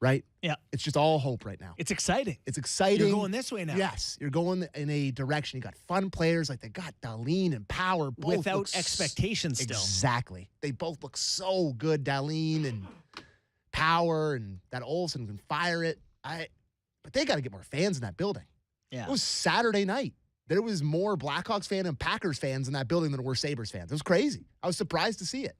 right? Yeah. It's just all hope right now. It's exciting. It's exciting. You're going this way now. Yes, you're going in a direction. You got fun players, like they got Dahlin and Power. Both Without expectations still. Exactly. They both look so good, Dahlin and Power, and that Olsen can fire it. But they got to get more fans in that building. Yeah. It was Saturday night. There was more Blackhawks fans and Packers fans in that building than were Sabres fans. It was crazy. I was surprised to see it.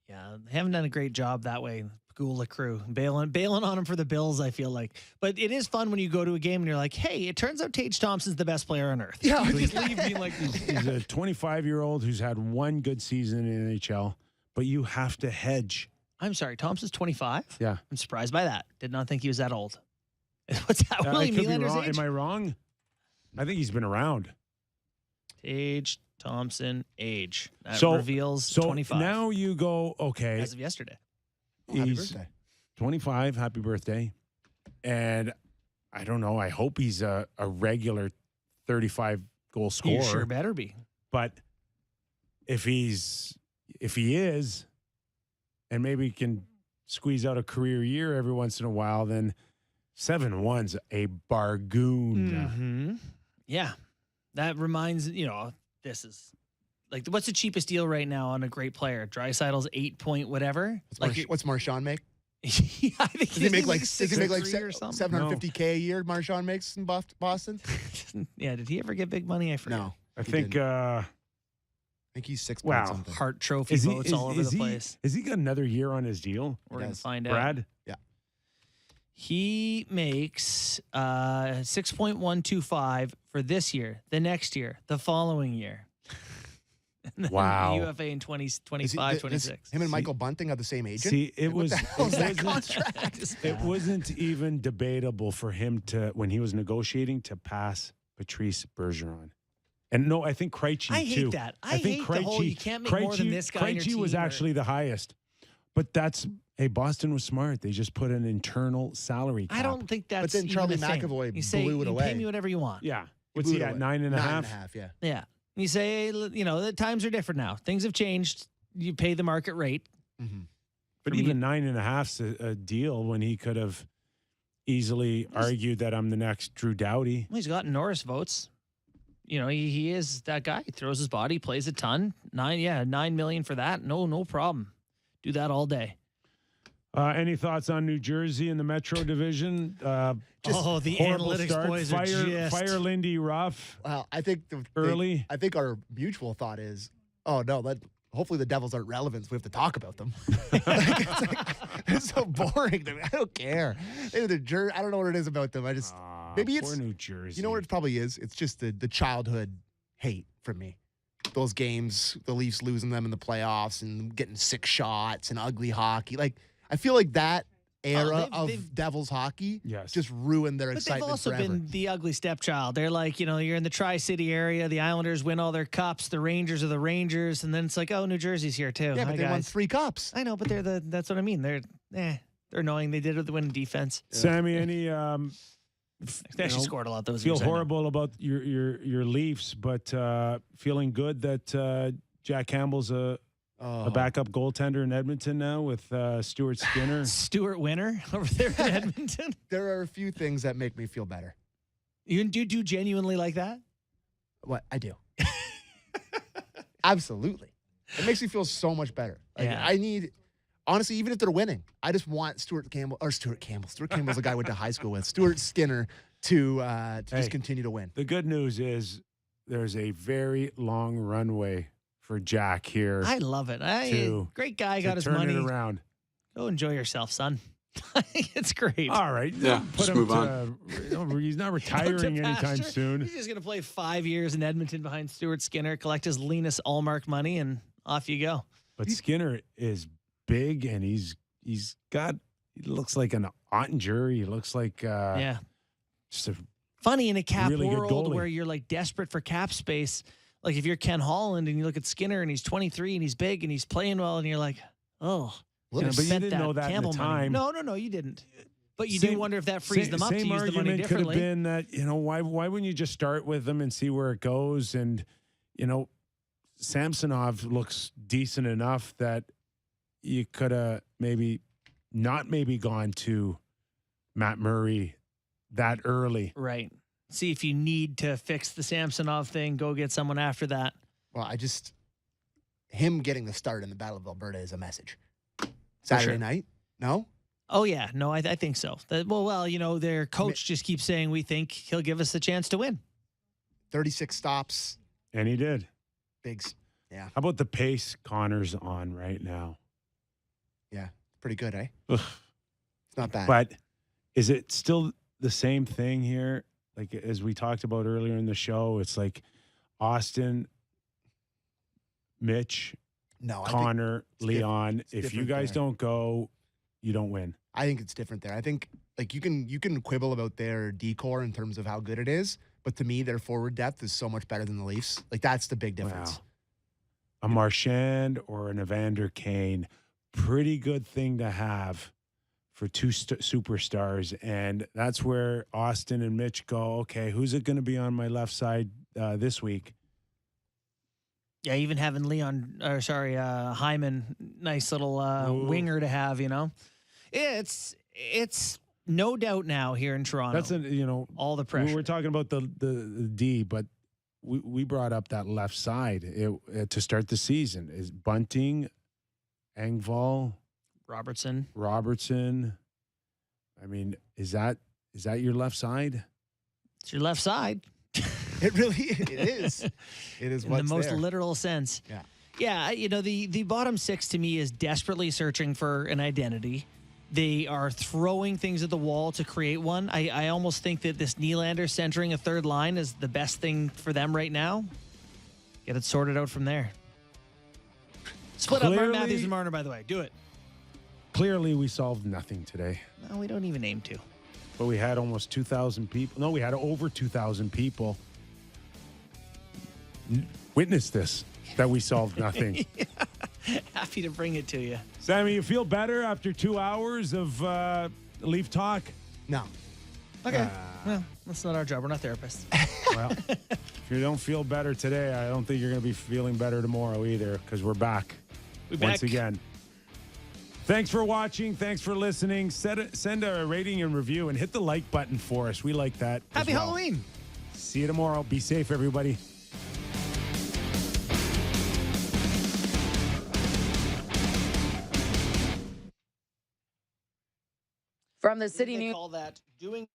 Yeah, they haven't done a great job that way. Goalie crew bailing on him for the Bills, I feel like. But it is fun when you go to a game and you're like, hey, it turns out Tage Thompson's the best player on earth. Yeah, you just leave being like, he's a 25-year-old who's had one good season in the NHL, but you have to hedge. I'm sorry, Thompson's 25? Yeah. I'm surprised by that. Did not think he was that old. What's that? William Nylander's age? Am I wrong? I think he's been around. Tage Thompson age. That so reveals so 25. Now you go, okay. As of yesterday. Happy birthday. 25. Happy birthday. And I don't know. I hope he's a regular 35-goal scorer. You sure better be. But if he is, and maybe can squeeze out a career year every once in a while, then 7-1's a bargain. Mm-hmm. Yeah. That reminds, this is like, what's the cheapest deal right now on a great player? Dreisaitl's 8 whatever. What's Marchand make? Yeah, I think does he make like $750K a year? Marchand makes in Boston. Yeah, did he ever get big money? I forget. No, I think he's 6 wow. something. Hart Trophy votes all over the place. Has he got another year on his deal? We're gonna find out. Brad? Yeah. He makes 6.125 for this year, the next year, the following year. Wow. UFA in 2025, 26. Him and Michael Bunting are the same agent? See, it it wasn't even debatable for him to, when he was negotiating, to pass Patrice Bergeron. And no, I think Krejci too. I hate that. I hate the whole, you can't make more than this guy on your Krejci was team, actually the highest. But Boston was smart. They just put an internal salary cap. I don't think that's But then Charlie McAvoy blew it away. Pay me whatever you want. Yeah. What's he at, 9.5? 9.5, yeah. Yeah. You say, the times are different now. Things have changed. You pay the market rate. Mm-hmm. But even 9.5's a deal when he could have easily argued that I'm the next Drew Doughty. Well, he's gotten Norris votes. He is that guy. He throws his body, plays a ton. $9 million for that. No problem. Do that all day. Any thoughts on New Jersey in the Metro Division? The analytics start. boys are just... Fire Lindy Ruff. Well, I think I think our mutual thought is, hopefully the Devils aren't relevant, so we have to talk about them. It's so boring to me. I don't care. I don't know what it is about them. Maybe it's poor New Jersey. You know what it probably is? It's just the childhood hate from me. Those games, the Leafs losing them in the playoffs and getting 6 shots and ugly hockey. Like, I feel like that era of Devils hockey just ruined their excitement But they've also forever. been the ugly stepchild. They're like, you're in the Tri-City area. The Islanders win all their cups. The Rangers are the Rangers. And then it's like, oh, New Jersey's here too. Yeah, but they won 3 cups. I know, but that's what I mean. They're annoying. They did it with the winning defense. Sammy, any they actually scored a lot. Those feel years, horrible about your Leafs, but feeling good that Jack Campbell's a backup goaltender in Edmonton now with Stuart Skinner. Stuart Winner over there in Edmonton. There are a few things that make me feel better. You do genuinely like that? What? I do. Absolutely. It makes me feel so much better. I need, honestly, even if they're winning, I just want Stuart Campbell's the guy I went to high school with. Stuart Skinner to just continue to win. The good news is there's a very long runway for Jack here. I love it. Great guy, got his money. Turn it around. Go enjoy yourself, son. It's great. All right. Yeah, Put move on. He's not retiring anytime soon. He's just going to play 5 years in Edmonton behind Stuart Skinner, collect his Linus Allmark money, and off you go. But Skinner is big, and he looks like an Ottinger. He looks like just a funny in a cap really world where you're like desperate for cap space. Like if you're Ken Holland and you look at Skinner and he's 23 and he's big and he's playing well and you're like, oh, but you didn't know that Campbell at the time. Money. No, you didn't. But you do wonder if that frees them up to use the money differently. Could have been that, why wouldn't you just start with them and see where it goes? And, Samsonov looks decent enough that you could have maybe gone to Matt Murray that early. Right. See if you need to fix the Samsonov thing, go get someone after that. Well, him getting the start in the Battle of Alberta is a message. Saturday night? No? Oh, yeah. No, I think so. Their coach just keeps saying we think he'll give us the chance to win. 36 stops. And he did. Bigs. Yeah. How about the pace Connor's on right now? Yeah. Pretty good, eh? Ugh. It's not bad. But is it still the same thing here? Like, as we talked about earlier in the show, it's like Austin, Mitch, Connor, Leon. If you guys don't go, you don't win. I think it's different there. I think like you can quibble about their decor in terms of how good it is, but to me, their forward depth is so much better than the Leafs. Like that's the big difference. Wow. A Marchand or an Evander Kane, pretty good thing to have for two superstars. And that's where Austin and Mitch go, okay, who's it going to be on my left side this week? Yeah, even having Hyman, nice little winger to have, It's no doubt now here in Toronto. That's all the pressure. We were talking about the D, but we brought up that left side to start the season. Is Bunting, Engvall, Robertson. I mean, is that your left side? It's your left side. It is. It is in what's the most there. literal sense. Yeah. Yeah, the bottom six to me is desperately searching for an identity. They are throwing things at the wall to create one. I almost think that this Nylander centering a third line is the best thing for them right now. Get it sorted out from there. Split up Martin Matthews and Marner, by the way. Do it. Clearly, we solved nothing today. No, we don't even aim to. But we had almost 2,000 people. No, we had over 2,000 people witness this, that we solved nothing. Happy to bring it to you. Sammy, you feel better after 2 hours of Leaf talk? No. Okay. Well, that's not our job. We're not therapists. Well, if you don't feel better today, I don't think you're going to be feeling better tomorrow either, because we're back once again. Thanks for watching. Thanks for listening. Send a rating and review and hit the like button for us. We like that. Happy Halloween. See you tomorrow. Be safe, everybody. From the City News. Call that doing